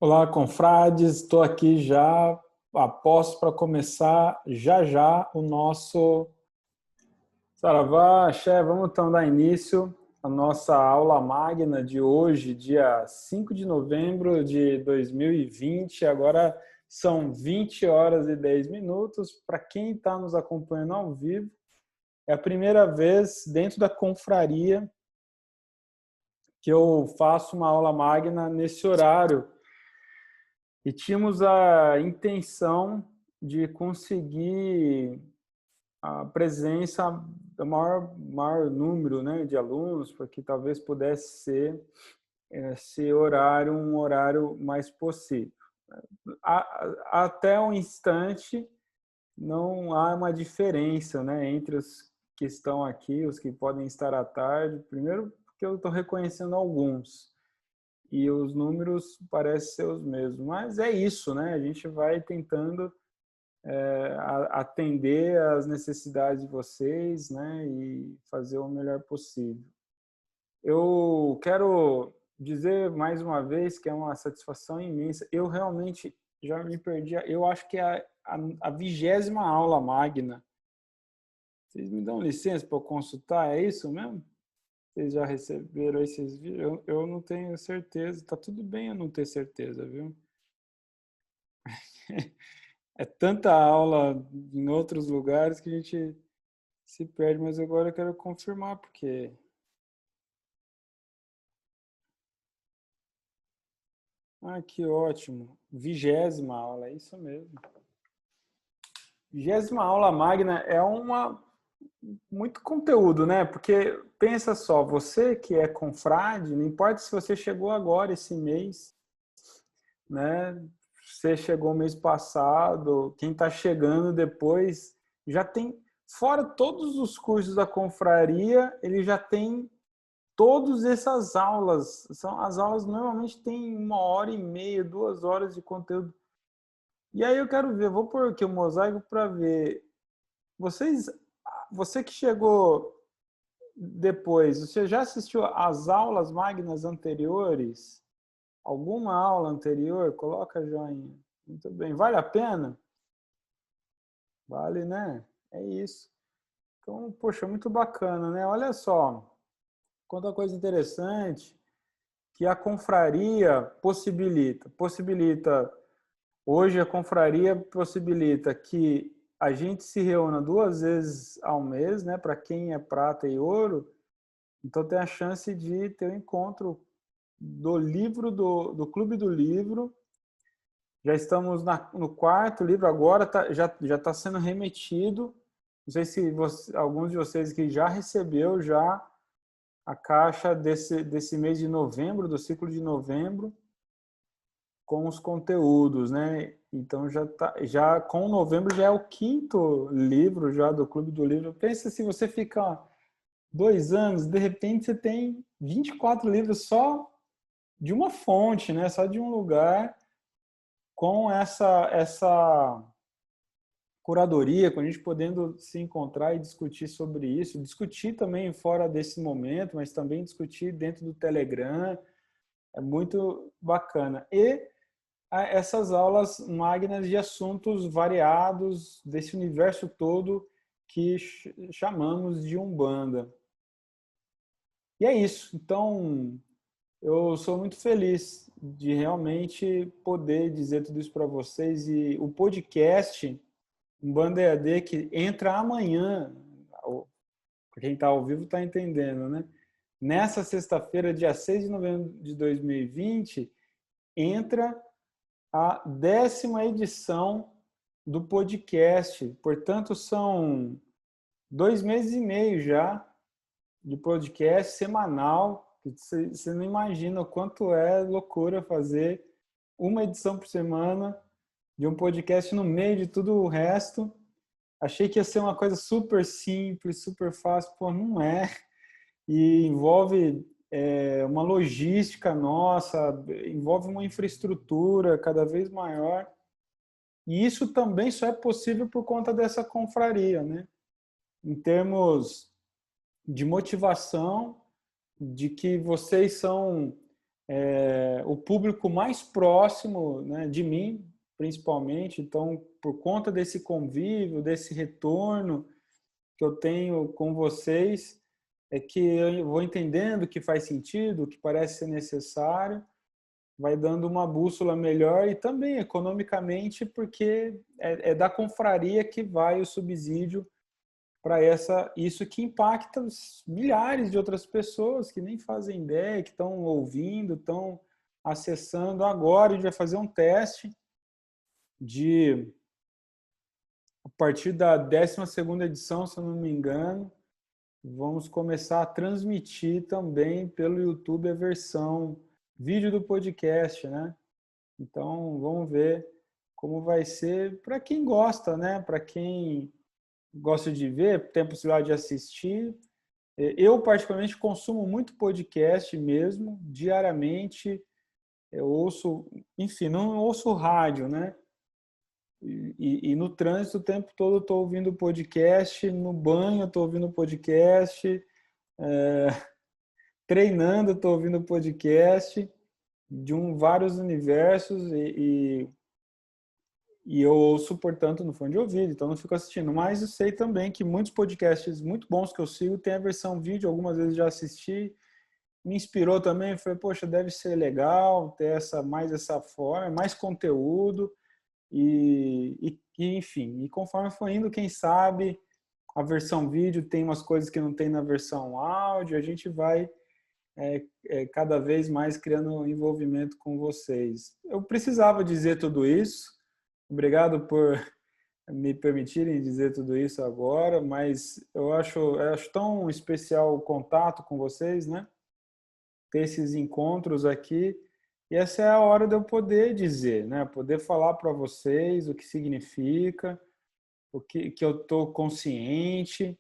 Olá, confrades, estou aqui já a postos para começar já já o nosso Saravá, Axé. Vamos então dar início à nossa aula magna de hoje, dia 5 de novembro de 2020. Agora são 20 horas e 10 minutos. Para quem está nos acompanhando ao vivo, é a primeira vez dentro da confraria que eu faço uma aula magna nesse horário. E tínhamos a intenção de conseguir a presença do maior número, né, de alunos, para que talvez pudesse ser esse horário um horário mais possível. Até o instante, não há uma diferença, né, entre os que estão aqui, os que podem estar à tarde. Primeiro, porque eu estou reconhecendo alguns e os números parecem ser os mesmos. Mas é isso, né? A gente vai tentando atender às necessidades de vocês, né? E fazer o melhor possível. Eu quero dizer mais uma vez que é uma satisfação imensa. Eu realmente já me perdi. Eu acho que é a 20ª aula magna. Vocês me dão licença para eu consultar? É isso mesmo? Vocês já receberam esses vídeos? Eu não tenho certeza. Tá tudo bem eu não ter certeza, viu? É tanta aula em outros lugares que a gente se perde, mas agora eu quero confirmar, porque... Ah, que ótimo. 20ª aula, é isso mesmo. 20ª aula magna é muito conteúdo, né? Porque pensa só, você que é confrade, não importa se você chegou agora esse mês, né? Você chegou mês passado, quem está chegando depois já tem, fora todos os cursos da confraria, ele já tem todas essas aulas. As aulas normalmente têm 1h30, 2 horas de conteúdo. E aí eu quero ver, vou pôr aqui o mosaico para ver. Você que chegou depois, você já assistiu às aulas magnas anteriores? Alguma aula anterior? Coloca joinha. Muito bem. Vale a pena? Vale, né? É isso. Então, poxa, muito bacana, né? Olha só, quanta coisa interessante que a confraria possibilita. Hoje a confraria possibilita que a gente se reúna 2 vezes ao mês, né? Para quem é prata e ouro, então tem a chance de ter um encontro do livro, do Clube do Livro. Já estamos no 4º livro, agora já está sendo remetido. Não sei se alguns de vocês que já recebeu já a caixa desse mês de novembro, do ciclo de novembro, com os conteúdos, né? Então já com novembro já é o 5º livro já do Clube do Livro. Pensa se você fica 2 anos, de repente você tem 24 livros só de uma fonte, né? Só de um lugar, com essa curadoria, com a gente podendo se encontrar e discutir sobre isso, discutir também fora desse momento, mas também discutir dentro do Telegram. É muito bacana. E essas aulas magnas de assuntos variados desse universo todo que chamamos de Umbanda. E é isso. Então, eu sou muito feliz de realmente poder dizer tudo isso para vocês. E o podcast Umbanda EAD, que entra amanhã, quem está ao vivo está entendendo, né? Nessa sexta-feira, dia 6 de novembro de 2020, entra a 10ª edição do podcast. Portanto, são 2 meses e meio já de podcast semanal. Você não imagina o quanto é loucura fazer uma edição por semana de um podcast no meio de tudo o resto. Achei que ia ser uma coisa super simples, super fácil. Pô, não é. E envolve uma logística nossa, envolve uma infraestrutura cada vez maior. E isso também só é possível por conta dessa confraria, né? Em termos de motivação, de que vocês são o público mais próximo, né, de mim, principalmente. Então, por conta desse convívio, desse retorno que eu tenho com vocês, é que eu vou entendendo que faz sentido, que parece ser necessário, vai dando uma bússola melhor e também economicamente, porque é da confraria que vai o subsídio para isso que impacta milhares de outras pessoas que nem fazem ideia, que estão ouvindo, estão acessando agora. A gente vai fazer um teste de, a partir da 12ª edição, se eu não me engano, vamos começar a transmitir também pelo YouTube a versão vídeo do podcast, né? Então, vamos ver como vai ser para quem gosta, né? Para quem gosta de ver, tem a possibilidade de assistir. Eu, particularmente, consumo muito podcast mesmo, diariamente. Eu ouço, enfim, não ouço rádio, né? E no trânsito o tempo todo eu estou ouvindo podcast, no banho eu estou ouvindo podcast, treinando eu estou ouvindo podcast de vários universos e eu ouço, portanto, no fone de ouvido, então não fico assistindo. Mas eu sei também que muitos podcasts muito bons que eu sigo têm a versão vídeo, algumas vezes já assisti, me inspirou também, falei, poxa, deve ser legal ter mais essa forma, mais conteúdo, enfim, e conforme foi indo, quem sabe, a versão vídeo tem umas coisas que não tem na versão áudio, a gente vai cada vez mais criando envolvimento com vocês. Eu precisava dizer tudo isso, obrigado por me permitirem dizer tudo isso agora, mas eu acho tão especial o contato com vocês, né? Ter esses encontros aqui, e essa é a hora de eu poder dizer, né? Poder falar para vocês o que significa, o que eu estou consciente,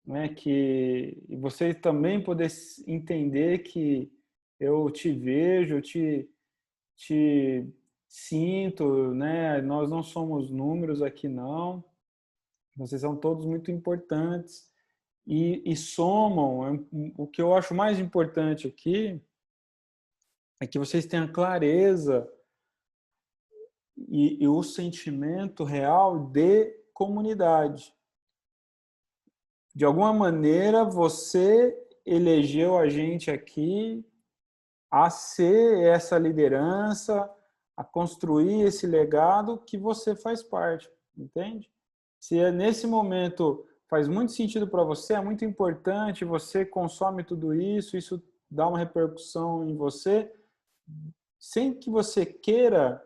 né? E vocês também poder entender que eu te vejo, te sinto, né? Nós não somos números aqui, não. Vocês são todos muito importantes e somam. O que eu acho mais importante aqui é que vocês tenham clareza e o sentimento real de comunidade. De alguma maneira, você elegeu a gente aqui a ser essa liderança, a construir esse legado que você faz parte, entende? Se nesse momento faz muito sentido para você, é muito importante, você consome tudo isso dá uma repercussão em você, sem que você queira,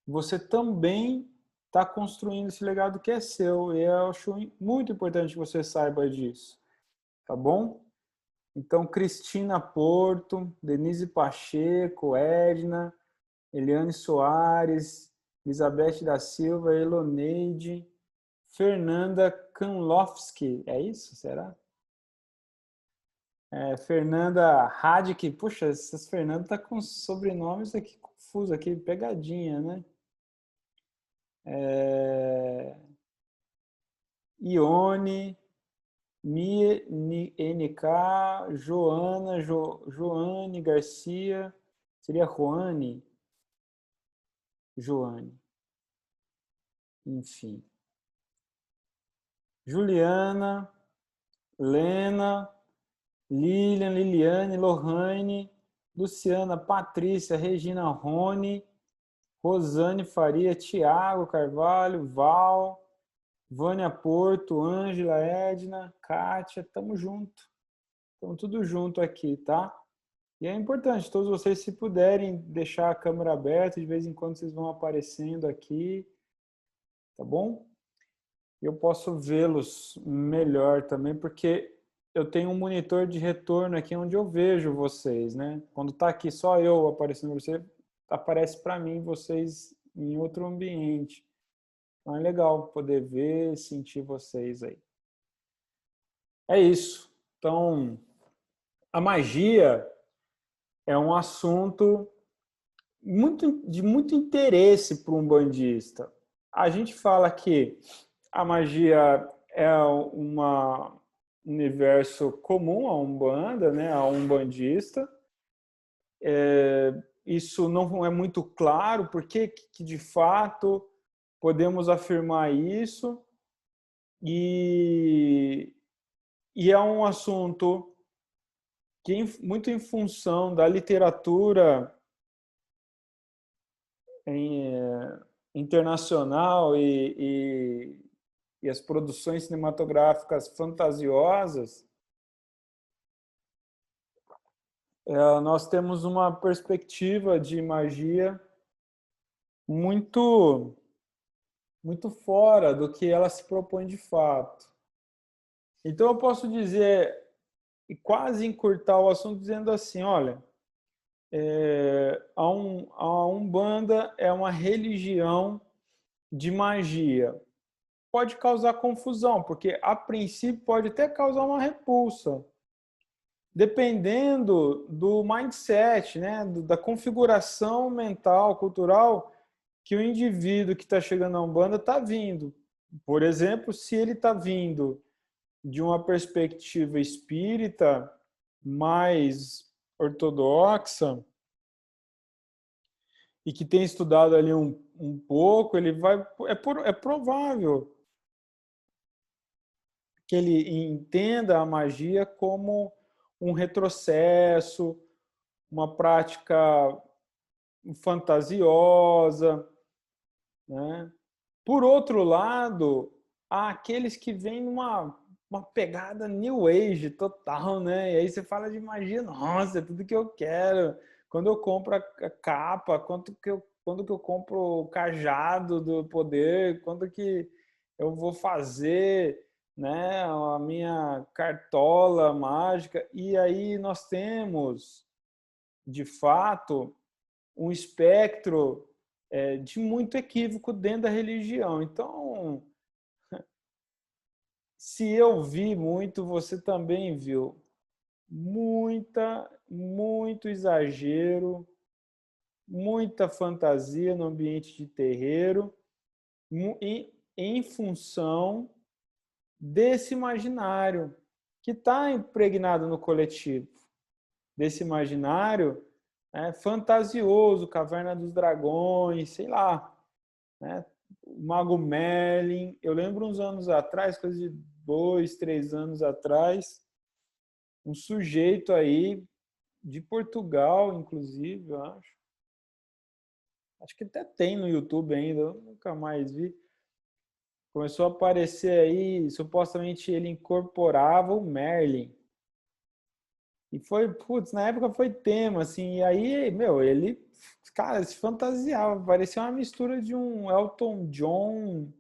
você também está construindo esse legado que é seu. E eu acho muito importante que você saiba disso, tá bom? Então, Cristina Porto, Denise Pacheco, Edna, Eliane Soares, Elizabeth da Silva, Eloneide, Fernanda Kanlowski, é isso? Será? Fernanda Radic, puxa, essas Fernanda tá com sobrenomes aqui confuso, aqui, pegadinha, né? Ione, NK, Joana, Joane Garcia, seria Joane, enfim. Juliana, Lena, Lilian, Liliane, Lohane, Luciana, Patrícia, Regina, Rony, Rosane Faria, Tiago Carvalho, Val, Vânia Porto, Ângela, Edna, Kátia, tamo junto. Estamos tudo junto aqui, tá? E é importante, todos vocês, se puderem deixar a câmera aberta, de vez em quando vocês vão aparecendo aqui, tá bom? Eu posso vê-los melhor também, porque eu tenho um monitor de retorno aqui onde eu vejo vocês, né? Quando tá aqui só eu aparecendo para você, aparece para mim vocês em outro ambiente. Então é legal poder ver, sentir vocês aí. É isso. Então, a magia é um assunto de muito interesse para um bandista. A gente fala que a magia é um universo comum a Umbanda, né, a umbandista, Isso não é muito claro, por que de fato podemos afirmar isso, e é um assunto que, muito em função da literatura internacional e as produções cinematográficas fantasiosas, nós temos uma perspectiva de magia muito, muito fora do que ela se propõe de fato. Então, eu posso dizer, e quase encurtar o assunto, dizendo assim, olha, a Umbanda é uma religião de magia. Pode causar confusão, porque a princípio pode até causar uma repulsa, dependendo do mindset, né? Da configuração mental, cultural que o indivíduo que está chegando à Umbanda está vindo. Por exemplo, se ele está vindo de uma perspectiva espírita mais ortodoxa e que tem estudado ali um pouco, ele vai, é provável que ele entenda a magia como um retrocesso, uma prática fantasiosa, né? Por outro lado, há aqueles que vêm uma pegada New Age total, né? E aí você fala de magia, nossa, é tudo que eu quero. Quando eu compro a capa, quando que eu compro o cajado do poder, quando que eu vou fazer, né, a minha cartola mágica. E aí nós temos, de fato, um espectro de muito equívoco dentro da religião. Então, se eu vi muito, você também viu. Muito exagero, muita fantasia no ambiente de terreiro, em função desse imaginário que está impregnado no coletivo, desse imaginário fantasioso, Caverna dos Dragões, sei lá, né? O Mago Merlin. Eu lembro uns anos atrás, coisa de 2, 3 anos atrás, um sujeito aí de Portugal, inclusive, eu acho que até tem no YouTube ainda, eu nunca mais vi. Começou a aparecer aí, supostamente ele incorporava o Merlin. E foi, putz, na época foi tema, assim, e aí, meu, ele, cara, se fantasiava, parecia uma mistura de um Elton John,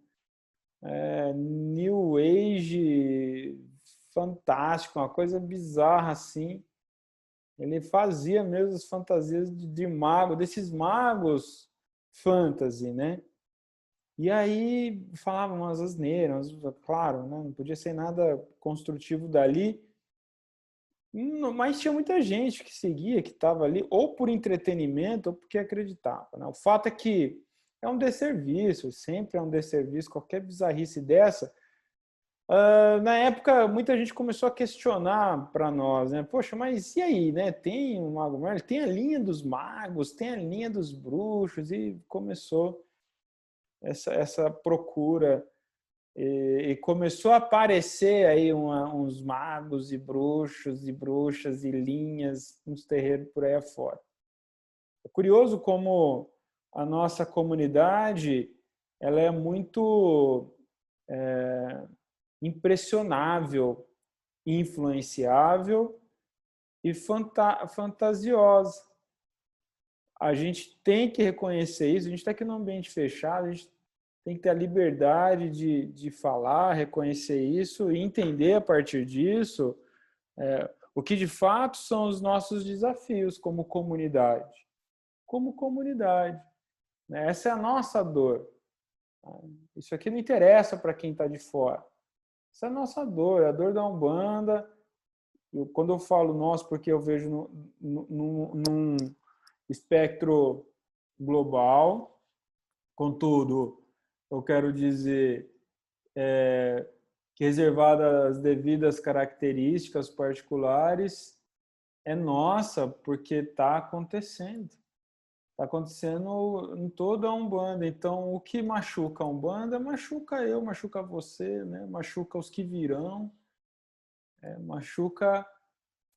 New Age, fantástico, uma coisa bizarra, assim. Ele fazia mesmo as fantasias de mago, desses magos fantasy, né? E aí falavam umas asneiras, claro, né? Não podia ser nada construtivo dali, mas tinha muita gente que seguia, que estava ali, ou por entretenimento, ou porque acreditava, né? O fato é que é um desserviço, sempre é um desserviço, qualquer bizarrice dessa. Na época, muita gente começou a questionar para nós, né? Poxa, mas e aí, né? Tem o Mago Merlin, tem a linha dos magos, tem a linha dos bruxos, e começou essa procura. E começou a aparecer aí uns magos e bruxos e bruxas e linhas nos terreiros por aí afora. É curioso como a nossa comunidade ela é muito impressionável, influenciável e fantasiosa. A gente tem que reconhecer isso, a gente está aqui num ambiente fechado, a gente tem que ter a liberdade de falar, reconhecer isso e entender a partir disso o que de fato são os nossos desafios como comunidade. Como comunidade, né? Essa é a nossa dor. Isso aqui não interessa para quem está de fora. Essa é a nossa dor, é a dor da Umbanda. Quando eu falo nós, porque eu vejo num espectro global, contudo, eu quero dizer que reservada as devidas características particulares, é nossa porque está acontecendo. Está acontecendo em toda a Umbanda. Então, o que machuca a Umbanda, machuca eu, machuca você, né? Machuca os que virão, machuca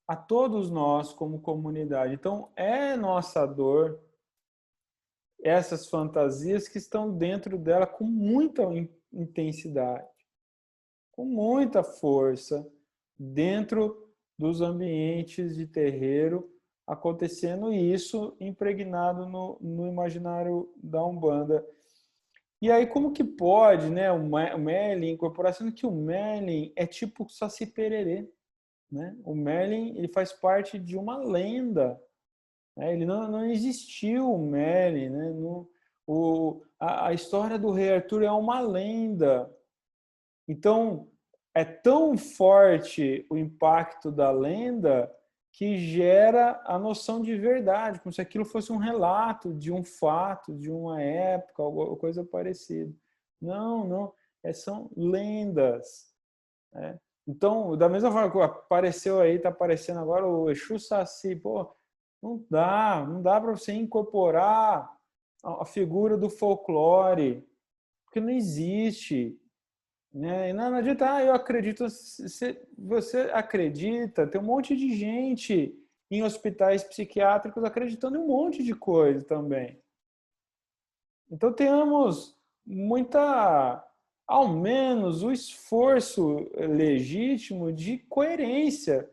a todos nós como comunidade. Então, é nossa dor, essas fantasias que estão dentro dela com muita intensidade, com muita força, dentro dos ambientes de terreiro, acontecendo isso impregnado no imaginário da Umbanda. E aí, como que pode, né, o Merlin, incorporação que o Merlin é tipo Saci Pererê, né? O Merlin, ele faz parte de uma lenda, né? Ele não existiu, o Merlin, né? A história do Rei Arthur é uma lenda. Então, é tão forte o impacto da lenda que gera a noção de verdade, como se aquilo fosse um relato de um fato, de uma época, alguma coisa parecida. Não, são lendas, né? Então, da mesma forma que apareceu aí, está aparecendo agora o Exu Saci, pô, não dá para você incorporar a figura do folclore, porque não existe, né? Não adianta, eu acredito, se você acredita, tem um monte de gente em hospitais psiquiátricos acreditando em um monte de coisa também. Então tenhamos ao menos o esforço legítimo de coerência,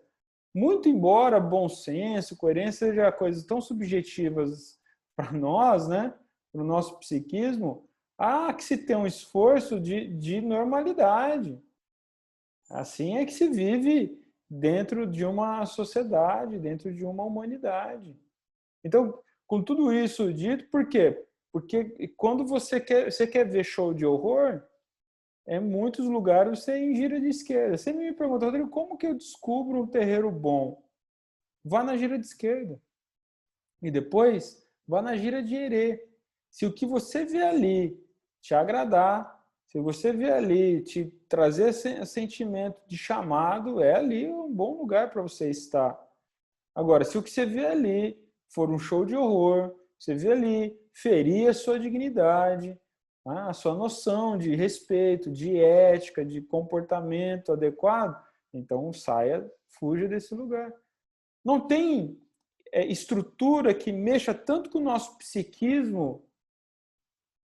muito embora bom senso, coerência seja coisas tão subjetivas para nós, né? Para o nosso psiquismo, há que se ter um esforço de normalidade. Assim é que se vive dentro de uma sociedade, dentro de uma humanidade. Então, com tudo isso dito, por quê? Porque quando você quer ver show de horror, em muitos lugares você é em gira de esquerda. Você me pergunta, Rodrigo, como que eu descubro um terreiro bom? Vá na gira de esquerda. E depois, vá na gira de herê. Se o que você vê ali te agradar, se você vê ali te trazer esse sentimento de chamado, é ali um bom lugar para você estar. Agora, se o que você vê ali for um show de horror, você vê ali ferir a sua dignidade, a sua noção de respeito, de ética, de comportamento adequado, então saia, fuja desse lugar. Não tem estrutura que mexa tanto com o nosso psiquismo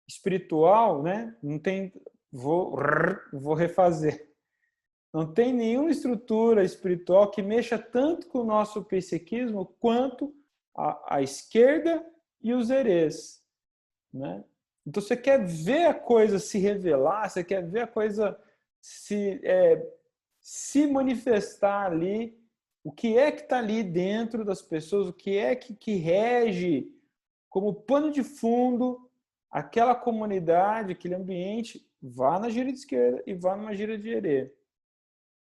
espiritual, né? Não tem, vou refazer. Não tem nenhuma estrutura espiritual que mexa tanto com o nosso psiquismo quanto a esquerda e os herês, né? Então você quer ver a coisa se revelar, você quer ver a coisa se manifestar ali, o que é que está ali dentro das pessoas, o que é que rege como pano de fundo aquela comunidade, aquele ambiente, vá na gira de esquerda e vá numa gira de herê.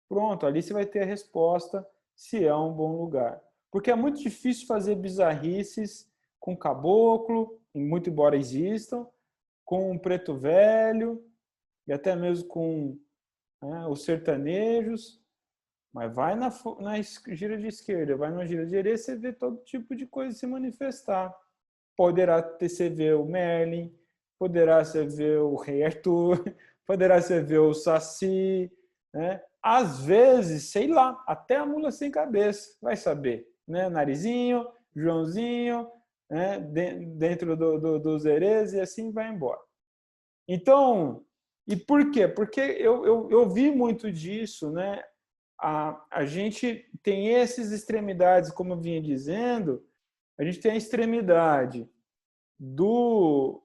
Pronto, ali você vai ter a resposta se é um bom lugar. Porque é muito difícil fazer bizarrices com caboclo, muito embora existam, com um preto velho, e até mesmo com os sertanejos, mas vai na gira de esquerda, vai na gira de direita, você vê todo tipo de coisa se manifestar. Poderá você ver o Merlin, poderá você ver o Rei Arthur, poderá você ver o Saci, né? Às vezes, sei lá, até a mula sem cabeça, vai saber, né? Narizinho, Joãozinho, né? Dentro dos herês e assim vai embora. Então, e por quê? Porque eu vi muito disso, né? A gente tem essas extremidades, como eu vinha dizendo, a gente tem a extremidade do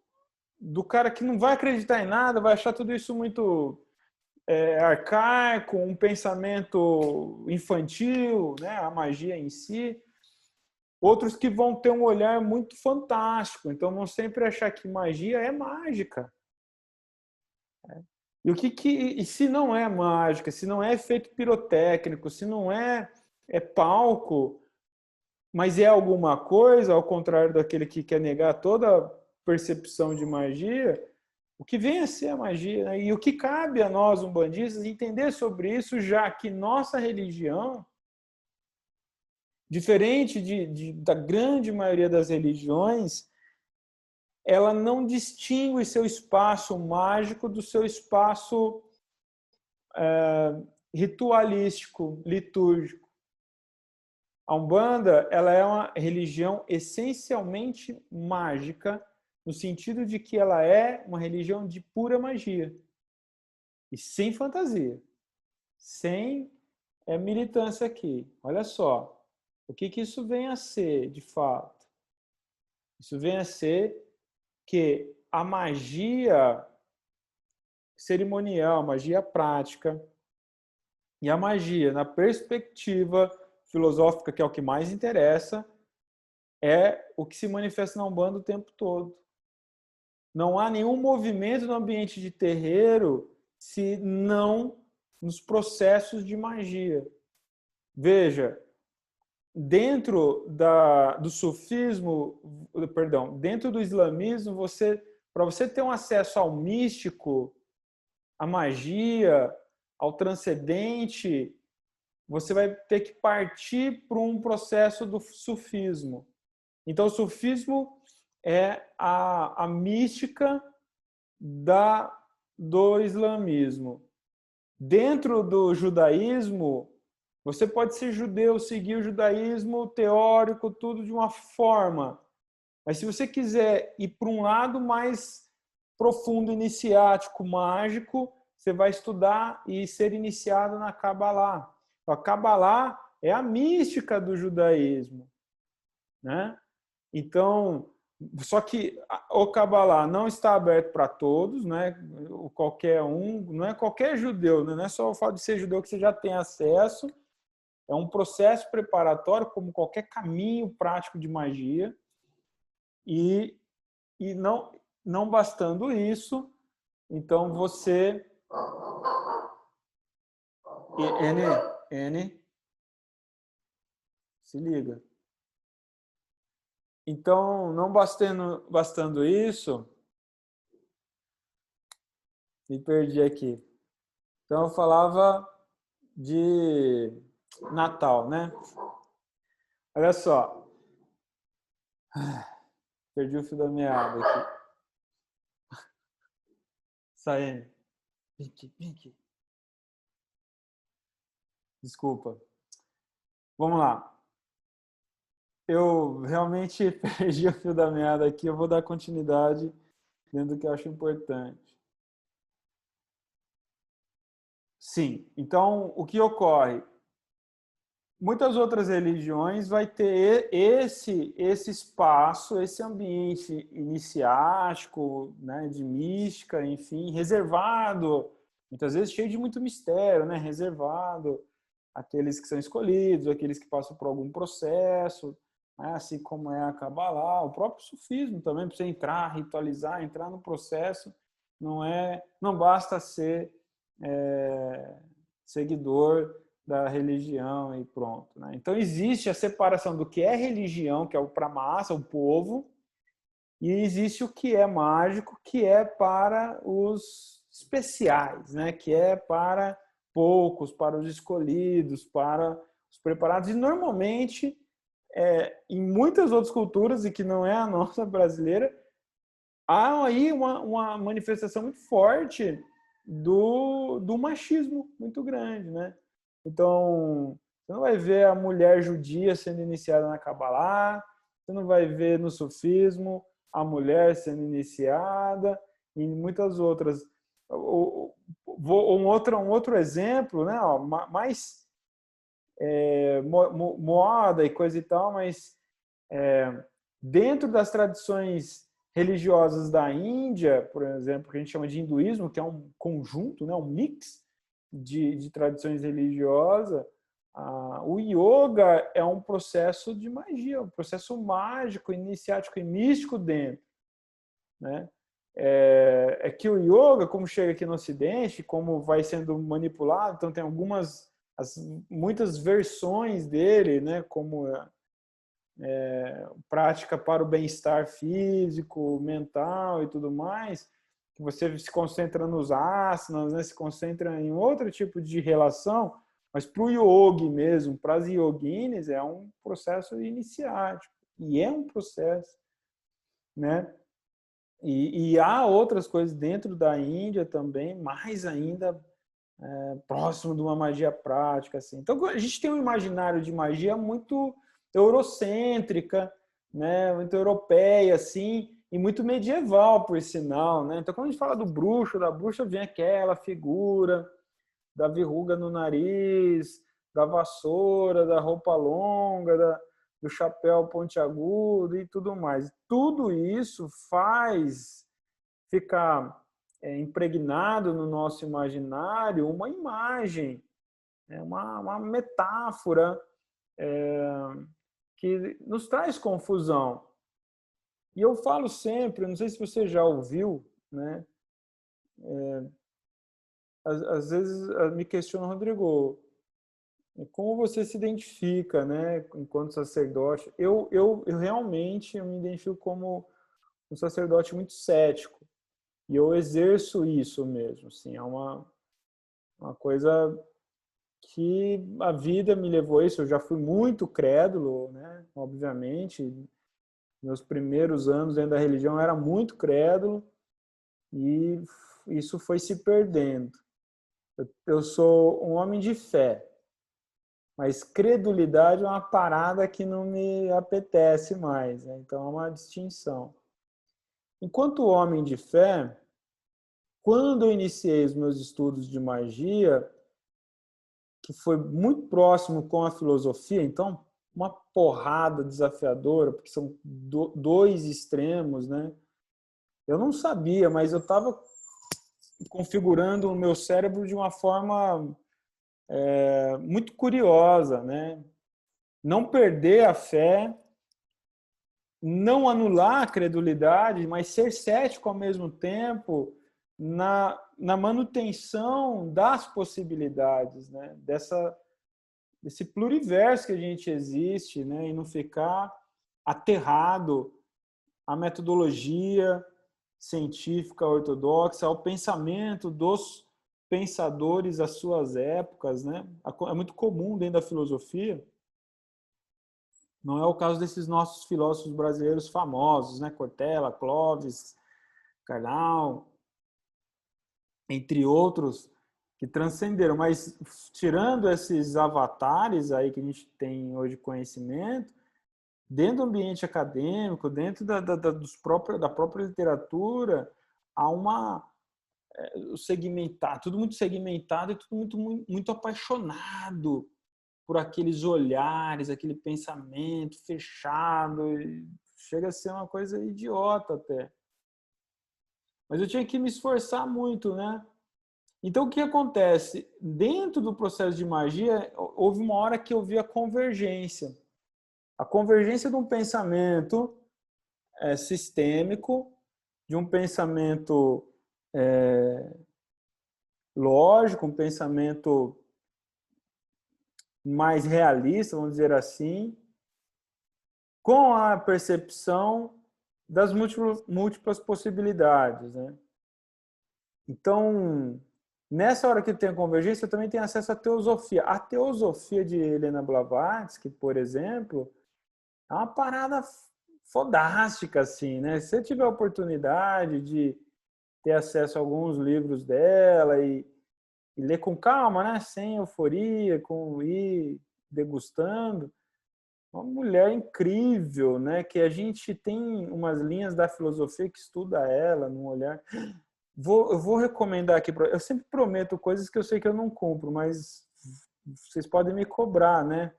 cara que não vai acreditar em nada, vai achar tudo isso muito arcaico, um pensamento infantil, né? A magia em si. Outros que vão ter um olhar muito fantástico, então vão sempre achar que magia é mágica. E se não é mágica, se não é efeito pirotécnico, se não é palco, mas é alguma coisa, ao contrário daquele que quer negar toda percepção de magia, o que vem a ser a magia, né? E o que cabe a nós, umbandistas, entender sobre isso, já que nossa religião Diferente da grande maioria das religiões, ela não distingue seu espaço mágico do seu espaço ritualístico, litúrgico. A Umbanda, ela é uma religião essencialmente mágica, no sentido de que ela é uma religião de pura magia. E sem fantasia. Sem militância aqui. Olha só. O que isso vem a ser, de fato? Isso vem a ser que a magia cerimonial, a magia prática e a magia na perspectiva filosófica, que é o que mais interessa, é o que se manifesta na Umbanda o tempo todo. Não há nenhum movimento no ambiente de terreiro se não nos processos de magia. Veja, dentro do sufismo, perdão, dentro do islamismo, para você ter um acesso ao místico, à magia, ao transcendente, você vai ter que partir para um processo do sufismo. Então, o sufismo é a mística do islamismo. Dentro do judaísmo, você pode ser judeu, seguir o judaísmo teórico, tudo de uma forma. Mas se você quiser ir para um lado mais profundo, iniciático, mágico, você vai estudar e ser iniciado na Kabbalah. A Kabbalah é a mística do judaísmo, né? Então, só que o Kabbalah não está aberto para todos, né? Qualquer um, não é qualquer judeu, né? Não é só o fato de ser judeu que você já tem acesso. É um processo preparatório, como qualquer caminho prático de magia. E não bastando isso, então você... N, se liga. Então, não bastando isso, me perdi aqui. Então, eu falava de Natal, né? Olha só. Perdi o fio da meada aqui. Saindo. Vem aqui. Desculpa. Vamos lá. Eu realmente perdi o fio da meada aqui. Eu vou dar continuidade dentro do que eu acho importante. Sim. Então, o que ocorre? Muitas outras religiões vai ter esse espaço, esse ambiente iniciático, né, de mística, enfim, reservado, muitas vezes cheio de muito mistério, né, reservado àqueles que são escolhidos, aqueles que passam por algum processo, né, assim como é a Kabbalah, o próprio sufismo também, para você entrar, ritualizar, entrar no processo, não basta ser seguidor da religião e pronto, né? Então existe a separação do que é religião, que é para a massa, o povo, e existe o que é mágico, que é para os especiais, né? Que é para poucos, para os escolhidos, para os preparados. E normalmente, em muitas outras culturas, e que não é a nossa brasileira, há aí uma manifestação muito forte do machismo muito grande, né? Então, você não vai ver a mulher judia sendo iniciada na Kabbalah, você não vai ver no sufismo a mulher sendo iniciada, e muitas outras. Um outro exemplo, né? Mais moda e coisa e tal, mas dentro das tradições religiosas da Índia, por exemplo, que a gente chama de hinduísmo, que é um conjunto, né? Um mix de tradições religiosas, o yoga é um processo de magia, um processo mágico, iniciático e místico dentro, né? É que o yoga, como chega aqui no Ocidente, como vai sendo manipulado, então tem muitas versões dele, né? Como prática para o bem-estar físico, mental e tudo mais, que você se concentra nos asanas, né? Se concentra em outro tipo de relação, Mas para o yogi mesmo, para as yoginis, é um processo iniciático. E é um processo, né? E há outras coisas dentro da Índia também, mais ainda próximo de uma magia prática, assim. Então a gente tem um imaginário de magia muito eurocêntrica, né, muito europeia, assim, e muito medieval, por sinal, né? Então quando a gente fala do bruxo, da bruxa, vem aquela figura da verruga no nariz, da vassoura, da roupa longa, do chapéu pontiagudo e tudo mais. Tudo isso faz ficar impregnado no nosso imaginário uma imagem, uma metáfora que nos traz confusão. E eu falo sempre, não sei se você já ouviu, né? Às vezes me questiona, Rodrigo, como você se identifica, né, enquanto sacerdote? Eu realmente me identifico como um sacerdote muito cético. E eu exerço isso mesmo, assim, é uma coisa que a vida me levou a isso. Eu já fui muito crédulo, né? Obviamente, meus primeiros anos dentro da religião eu era muito crédulo e isso foi se perdendo. Eu sou um homem de fé, mas credulidade é uma parada que não me apetece mais, né? Então é uma distinção. Enquanto homem de fé, quando eu iniciei os meus estudos de magia, que foi muito próximo com a filosofia, então uma porrada desafiadora, porque são dois extremos, né? Eu não sabia, mas eu estava configurando o meu cérebro de uma forma muito curiosa, né? Não perder a fé, não anular a credulidade, mas ser cético ao mesmo tempo na manutenção das possibilidades, né? Desse pluriverso que a gente existe, né? E não ficar aterrado à metodologia científica ortodoxa, ao pensamento dos pensadores às suas épocas, né? É muito comum dentro da filosofia. Não é o caso desses nossos filósofos brasileiros famosos, né? Cortella, Clovis, Karl, entre outros, que transcenderam. Mas tirando esses avatares aí que a gente tem hoje conhecimento, dentro do ambiente acadêmico, dentro da própria literatura, há tudo muito segmentado e tudo muito apaixonado por aqueles olhares, aquele pensamento fechado. Chega a ser uma coisa idiota até. Mas eu tinha que me esforçar muito, né? Então, o que acontece? Dentro do processo de magia, houve uma hora que eu vi a convergência. A convergência de um pensamento sistêmico, de um pensamento lógico, um pensamento mais realista, vamos dizer assim, com a percepção das múltiplas possibilidades, né? Então, nessa hora que tem a convergência, eu também tenho acesso à teosofia. A teosofia de Helena Blavatsky, por exemplo, é uma parada fodástica, assim, né? Se você tiver a oportunidade de ter acesso a alguns livros dela e ler com calma, né? Sem euforia, com ir degustando, uma mulher incrível, né? Que a gente tem umas linhas da filosofia que estuda ela num olhar. Eu vou recomendar aqui, eu sempre prometo coisas que eu sei que eu não cumpro, mas vocês podem me cobrar, né?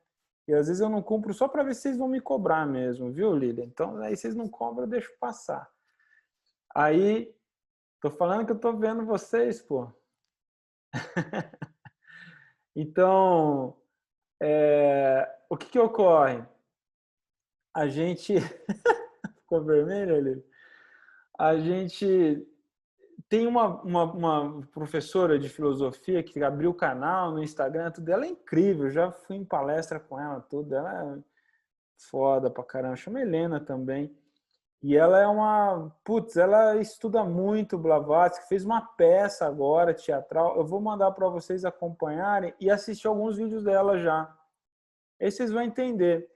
E às vezes eu não cumpro só para ver se vocês vão me cobrar mesmo, viu, Lília? Então, aí vocês não cobram, eu deixo passar. Aí, tô falando que eu tô vendo vocês, pô. Então, o que ocorre? A gente... Ficou vermelho, Lília? A gente tem uma professora de filosofia que abriu o canal no Instagram, tudo. Ela é incrível, já fui em palestra com ela, tudo. Ela é foda pra caramba. Chama Helena também. E ela é uma... Putz, ela estuda muito Blavatsky, fez uma peça agora, teatral. Eu vou mandar para vocês acompanharem e assistir alguns vídeos dela já. Aí vocês vão entender.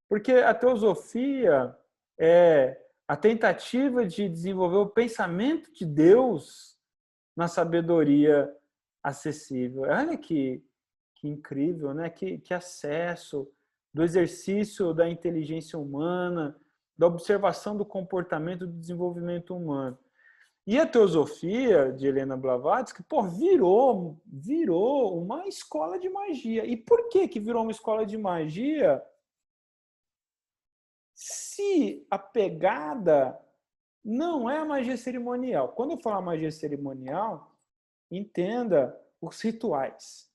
Porque a teosofia é a tentativa de desenvolver o pensamento de Deus na sabedoria acessível. Olha que incrível, né? Que acesso do exercício da inteligência humana, da observação do comportamento do desenvolvimento humano. E a teosofia de Helena Blavatsky, pô, virou uma escola de magia. E por que virou uma escola de magia? Se a pegada não é a magia cerimonial. Quando eu falar magia cerimonial, entenda os rituais.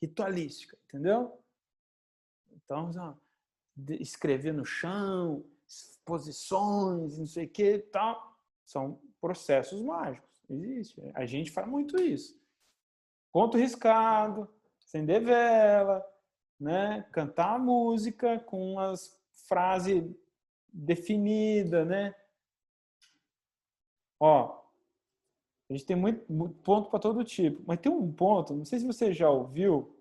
Ritualística, entendeu? Então, escrever no chão, posições, não sei o que, tal, são processos mágicos. Existe. A gente faz muito isso. Conto riscado, acender vela, né? Cantar a música com as frases definidas, né? Ó, a gente tem muito ponto para todo tipo, mas tem um ponto, não sei se você já ouviu,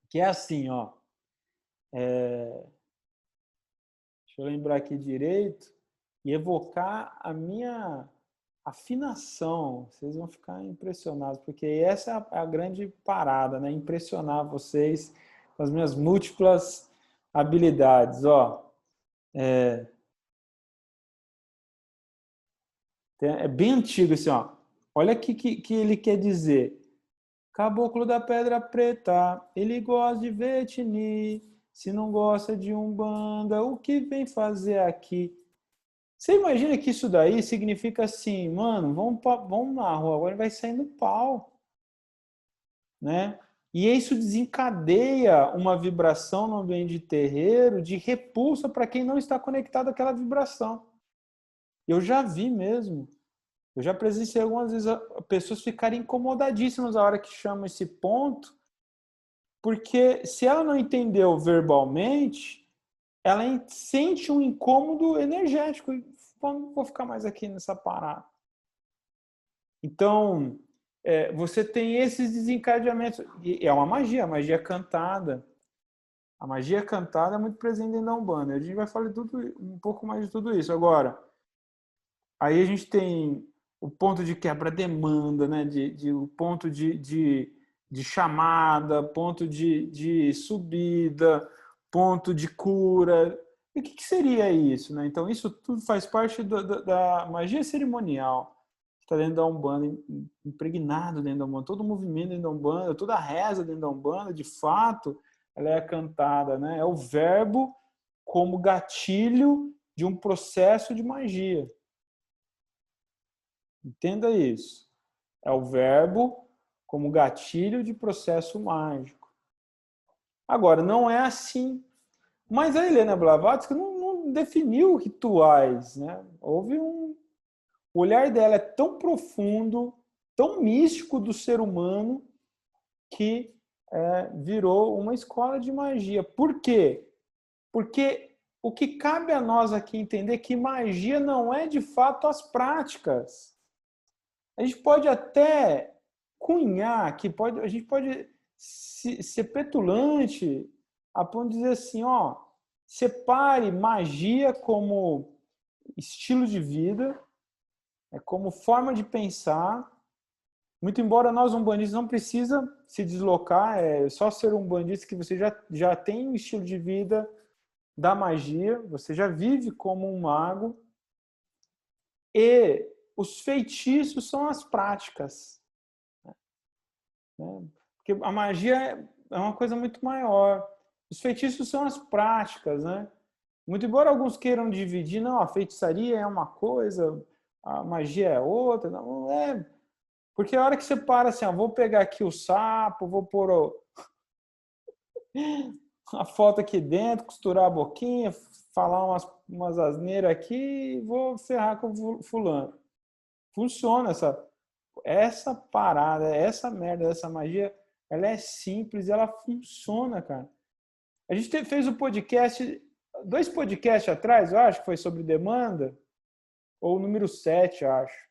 que é assim, ó. Deixa eu lembrar aqui direito e evocar a minha afinação. Vocês vão ficar impressionados, porque essa é a grande parada, né? Impressionar vocês com as minhas múltiplas habilidades. Ó, é bem antigo assim, ó. Olha o que ele quer dizer. Caboclo da Pedra Preta, ele gosta de Vetini. Se não gosta de Umbanda, o que vem fazer aqui? Você imagina que isso daí significa assim, mano, vamos na rua, agora vai sair no pau, né? E isso desencadeia uma vibração no ambiente de terreiro de repulsa para quem não está conectado àquela vibração. Eu já vi mesmo. Eu já presenciei algumas vezes pessoas ficarem incomodadíssimas na hora que chamam esse ponto, porque se ela não entendeu verbalmente, ela sente um incômodo energético. Não vou ficar mais aqui nessa parada. Então, você tem esses desencadeamentos. E é uma magia, a magia cantada. A magia cantada é muito presente dentro da Umbanda. A gente vai falar um pouco mais de tudo isso. Agora, aí a gente tem o ponto de quebra-demanda, né? O ponto de chamada, ponto de subida, ponto de cura. E o que seria isso, né? Então, isso tudo faz parte da magia cerimonial. Está dentro da Umbanda, impregnado dentro da Umbanda. Todo o movimento dentro da Umbanda, toda a reza dentro da Umbanda, de fato, ela é cantada, né? É o verbo como gatilho de um processo de magia. Entenda isso. É o verbo como gatilho de processo mágico. Agora, não é assim. Mas a Helena Blavatsky não definiu rituais, né? Houve um... O olhar dela é tão profundo, tão místico do ser humano, que virou uma escola de magia. Por quê? Porque o que cabe a nós aqui entender é que magia não é de fato as práticas. A gente pode até cunhar, a gente pode ser petulante a ponto de dizer assim, ó, separe magia como estilo de vida, como forma de pensar. Muito embora nós umbandistas não precisa se deslocar, é só ser um bandista que você já tem um estilo de vida da magia, você já vive como um mago, e os feitiços são as práticas. Né? Porque a magia é uma coisa muito maior. Os feitiços são as práticas, né? Muito embora alguns queiram dividir, não, a feitiçaria é uma coisa, a magia é outra, não é. Porque a hora que você para assim, ó, vou pegar aqui o sapo, vou pôr a foto aqui dentro, costurar a boquinha, falar umas asneiras aqui e vou ferrar com o fulano. Funciona essa parada, essa merda, essa magia, ela é simples, ela funciona, cara. A gente fez o podcast 2 podcasts atrás, eu acho que foi sobre demanda, ou o número 7, acho,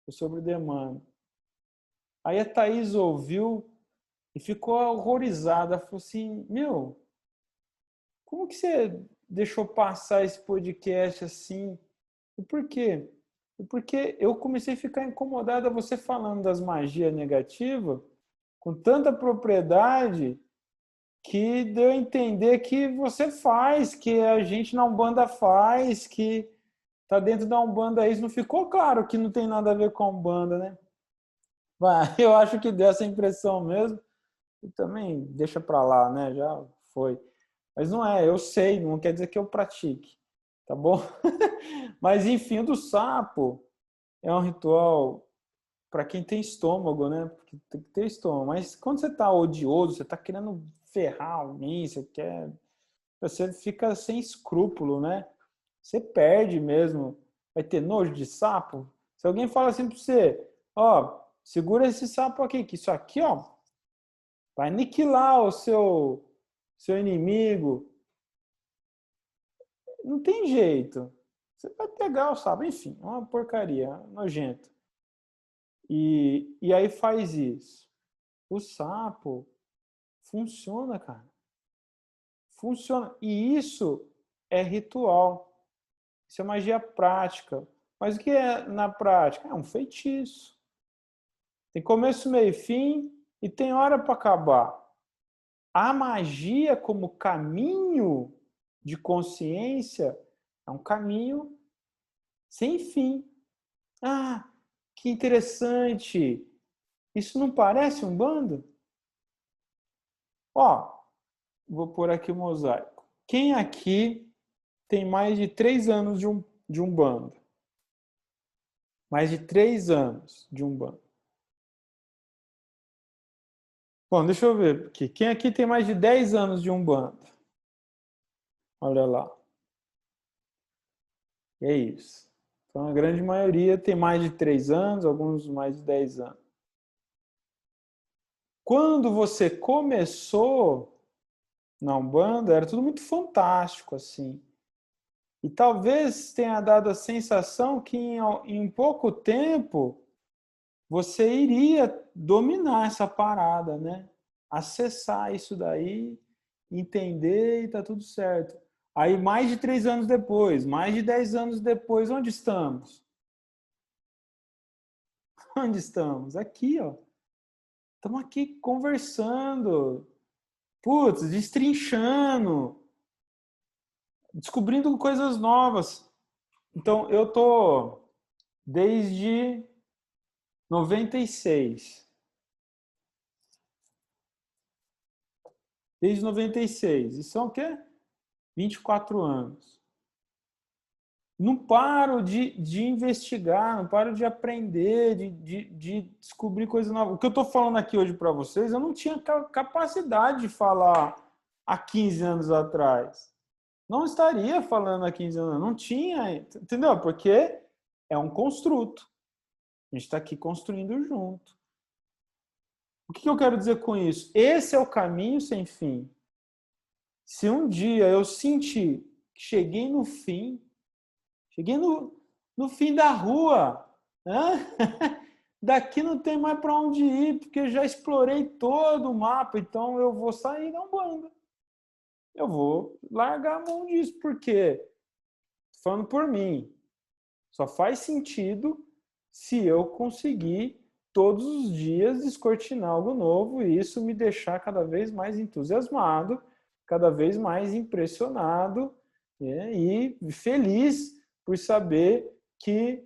foi sobre demanda. Aí a Thaís ouviu e ficou horrorizada, falou assim, meu, como que você deixou passar esse podcast assim? E por quê? Porque eu comecei a ficar incomodada você falando das magias negativas com tanta propriedade que deu a entender que você faz, que a gente na Umbanda faz, que tá dentro da Umbanda isso. Não ficou claro que não tem nada a ver com a Umbanda, né? Eu acho que deu essa impressão mesmo. E também deixa pra lá, né? Já foi. Mas não é, eu sei, não quer dizer que eu pratique, tá bom? Mas enfim, o do sapo é um ritual para quem tem estômago, né? Porque tem que ter estômago. Mas quando você tá odioso, você tá querendo ferrar alguém, você fica sem escrúpulo, né? Você perde mesmo. Vai ter nojo de sapo? Se alguém fala assim para você, ó, segura esse sapo aqui, que isso aqui, ó, vai aniquilar o seu inimigo. Não tem jeito. Você vai pegar o sapo, enfim, é uma porcaria, nojento. E aí faz isso. O sapo funciona, cara. Funciona. E isso é ritual. Isso é magia prática. Mas o que é na prática? É um feitiço. Tem começo, meio e fim e tem hora para acabar. A magia como caminho de consciência é um caminho sem fim. Ah, que interessante. Isso não parece um bando? Ó, vou pôr aqui o mosaico. Quem aqui tem mais de 3 anos de Umbanda? Mais de 3 anos de Umbanda. Bom, deixa eu ver aqui. Quem aqui tem mais de 10 anos de Umbanda? Olha lá. É isso. Então, a grande maioria tem mais de 3 anos, alguns mais de 10 anos. Quando você começou na Umbanda, era tudo muito fantástico, assim. E talvez tenha dado a sensação que em pouco tempo você iria dominar essa parada, né? Acessar isso daí, entender e tá tudo certo. Aí, mais de 3 anos depois, mais de 10 anos depois, onde estamos? Onde estamos? Aqui, ó. Estamos aqui conversando. Putz, destrinchando. Descobrindo coisas novas. Então, eu tô desde 96. Desde 96. E são o quê? 24 anos. Não paro de investigar, não paro de aprender, de descobrir coisas novas. O que eu estou falando aqui hoje para vocês, eu não tinha capacidade de falar há 15 anos atrás. Não estaria falando há 15 anos, não tinha, entendeu? Porque é um construto. A gente está aqui construindo junto. O que eu quero dizer com isso? Esse é o caminho sem fim. Se um dia eu sentir que cheguei no fim, cheguei no fim da rua, né? Daqui não tem mais para onde ir, porque já explorei todo o mapa, então eu vou sair da Umbanda. Eu vou largar a mão disso, porque, falando por mim, só faz sentido se eu conseguir todos os dias descortinar algo novo e isso me deixar cada vez mais entusiasmado, cada vez mais impressionado, né, e feliz por saber que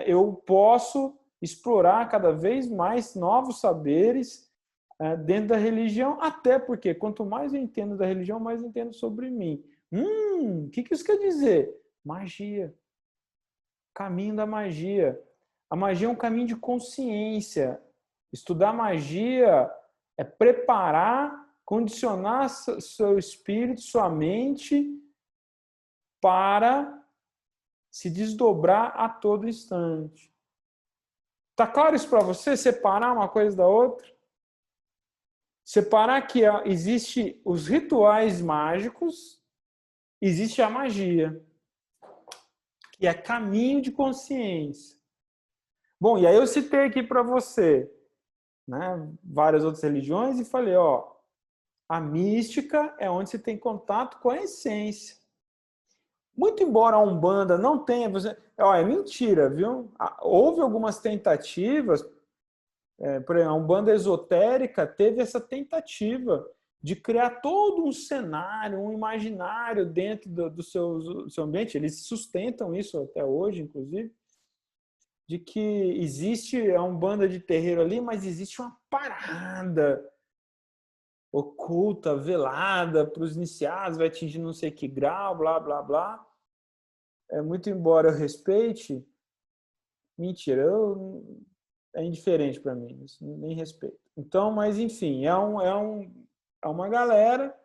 eu posso explorar cada vez mais novos saberes dentro da religião, até porque quanto mais eu entendo da religião, mais eu entendo sobre mim. O que isso quer dizer? Magia. Caminho da magia. A magia é um caminho de consciência. Estudar magia é preparar, condicionar seu espírito, sua mente para se desdobrar a todo instante. Tá claro isso para você? Separar uma coisa da outra? Separar que existe os rituais mágicos existe a magia, que é caminho de consciência. Bom, e aí eu citei aqui para você, né, várias outras religiões e falei, ó, a mística é onde você tem contato com a essência. Muito embora a Umbanda não tenha, ó, é mentira, viu? Houve algumas tentativas, por exemplo, a Umbanda esotérica teve essa tentativa de criar todo um cenário, um imaginário dentro do seu ambiente. Eles sustentam isso até hoje, inclusive, de que existe a Umbanda de terreiro ali, mas existe uma parada oculta, velada, para os iniciados, vai atingir não sei que grau, blá, blá, blá. Muito embora eu respeite, mentira, é indiferente para mim, isso, nem respeito. Então, mas enfim, é uma galera,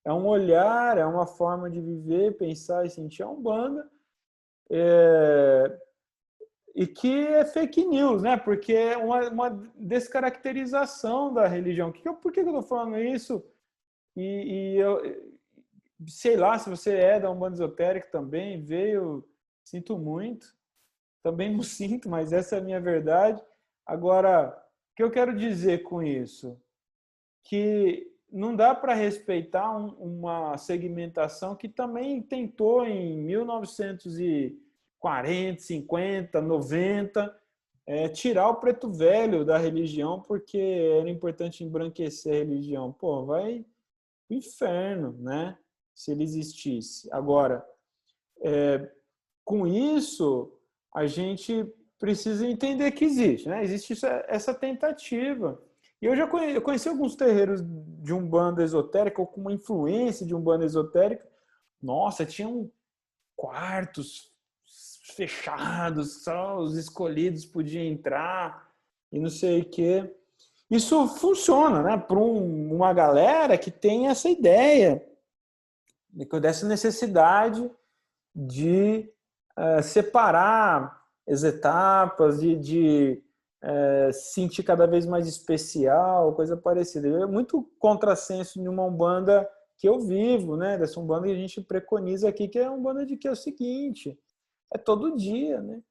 é um olhar, é uma forma de viver, pensar e sentir a Umbanda, e que é fake news, né? Porque é uma descaracterização da religião. Por que eu estou falando isso? E eu sei lá, se você é da Umbanda esotérica também, veio, sinto muito, também não sinto, mas essa é a minha verdade. Agora, o que eu quero dizer com isso? Que não dá para respeitar uma segmentação que também tentou em 1940, 50, 90, tirar o preto velho da religião porque era importante embranquecer a religião. Pô, vai pro inferno, né? Se ele existisse. Agora, com isso, a gente precisa entender que existe, né? Existe essa tentativa. E eu conheci alguns terreiros de Umbanda esotérica, ou com uma influência de Umbanda esotérica. Nossa, tinham quartos fechados, só os escolhidos podiam entrar, e não sei o quê. Isso funciona, né? Para uma galera que tem essa ideia, dessa necessidade de separar as etapas, de se sentir cada vez mais especial, coisa parecida. É muito contrassenso de uma Umbanda que eu vivo, né? Dessa Umbanda que a gente preconiza aqui, que é a Umbanda de que é o seguinte, é todo dia, né?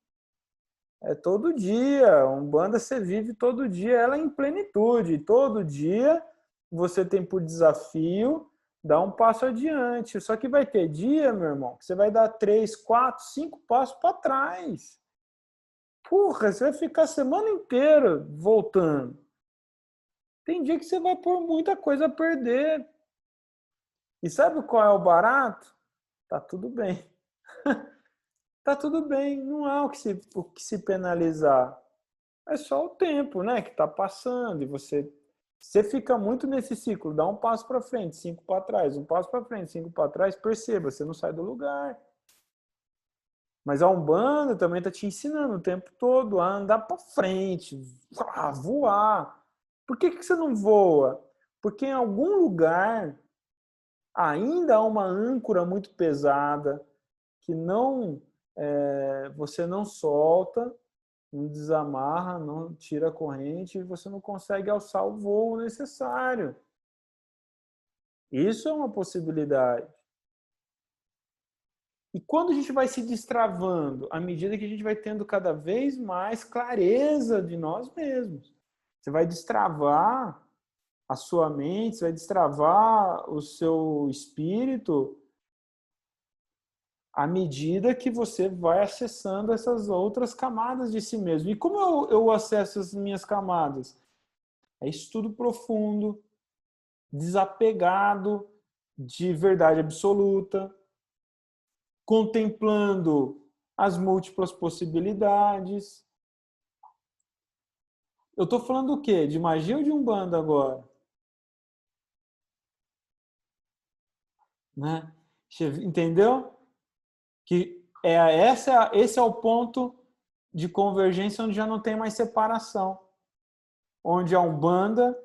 É todo dia. Umbanda você vive todo dia, ela em plenitude. Todo dia você tem por desafio dar um passo adiante. Só que vai ter dia, meu irmão, que você vai dar 3, 4, 5 passos para trás. Porra, você vai ficar a semana inteira voltando. Tem dia que você vai pôr muita coisa a perder. E sabe qual é o barato? Tá tudo bem. Tá tudo bem, não há o que se penalizar. É só o tempo, né, que está passando e você fica muito nesse ciclo, dá um passo para frente, 5 para trás, um passo para frente, 5 para trás, perceba, você não sai do lugar. Mas a Umbanda também está te ensinando o tempo todo a andar para frente, a voar. Por que você não voa? Porque em algum lugar ainda há uma âncora muito pesada que você não solta, não desamarra, não tira a corrente e você não consegue alçar o voo necessário. Isso é uma possibilidade. E quando a gente vai se destravando, à medida que a gente vai tendo cada vez mais clareza de nós mesmos, você vai destravar a sua mente, você vai destravar o seu espírito à medida que você vai acessando essas outras camadas de si mesmo. E como eu acesso as minhas camadas? É estudo profundo, desapegado de verdade absoluta, contemplando as múltiplas possibilidades. Eu estou falando do quê? De magia ou de Umbanda agora? Né? Entendeu? Que esse é o ponto de convergência onde já não tem mais separação. Onde a Umbanda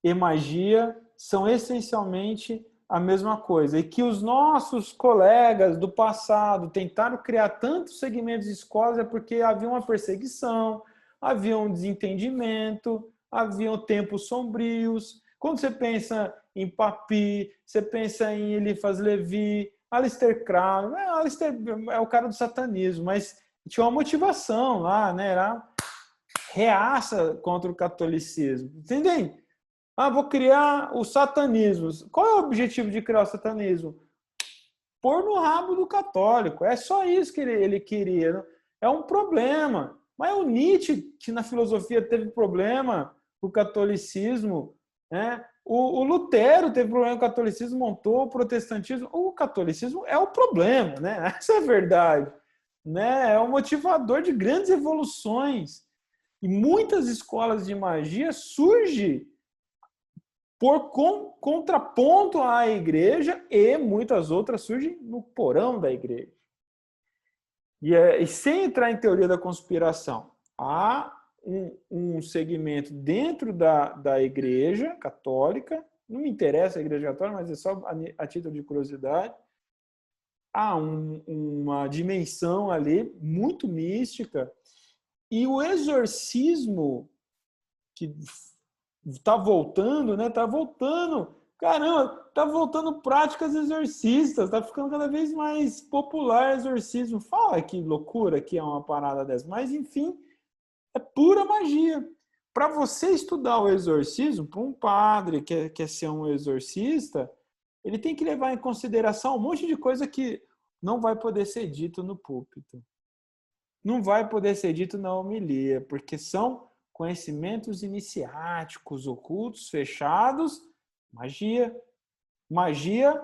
e magia são essencialmente a mesma coisa. E que os nossos colegas do passado tentaram criar tantos segmentos de escolas é porque havia uma perseguição, havia um desentendimento, haviam tempos sombrios. Quando você pensa em Papi, você pensa em Eliphas Levi, Aleister Crowley, Aleister é o cara do satanismo, mas tinha uma motivação lá, né? Era reaça contra o catolicismo. Entendem? Ah, vou criar o satanismo. Qual é o objetivo de criar o satanismo? Pôr no rabo do católico. É só isso que ele queria. É um problema. Mas é o Nietzsche, que na filosofia teve problema com o catolicismo, né? O Lutero teve problema com o catolicismo, montou o protestantismo. O catolicismo é o problema, né? Essa é a verdade. Né? É o motivador de grandes evoluções. E muitas escolas de magia surgem por contraponto à igreja e muitas outras surgem no porão da igreja. E sem entrar em teoria da conspiração, há um segmento dentro da igreja católica, não me interessa a igreja católica, mas é só a título de curiosidade, há uma dimensão ali muito mística, e o exorcismo que está voltando, né? Está voltando. Caramba, está voltando práticas exorcistas, está ficando cada vez mais popular exorcismo. Fala que loucura que é uma parada dessa. Mas, enfim, é pura magia. Para você estudar o exorcismo, para um padre que quer ser um exorcista, ele tem que levar em consideração um monte de coisa que não vai poder ser dito no púlpito. Não vai poder ser dito na homilia, porque são conhecimentos iniciáticos, ocultos, fechados, magia. Magia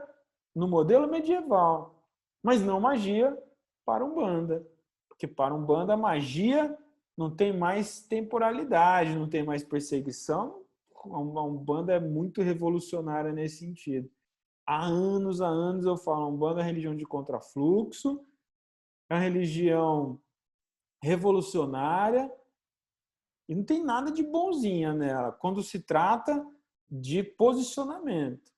no modelo medieval, mas não magia para Umbanda. Porque para Umbanda a magia não tem mais temporalidade, não tem mais perseguição. A Umbanda é muito revolucionária nesse sentido. Há anos eu falo, a Umbanda é a religião de contrafluxo, é uma religião revolucionária, e não tem nada de bonzinha nela, quando se trata de posicionamento.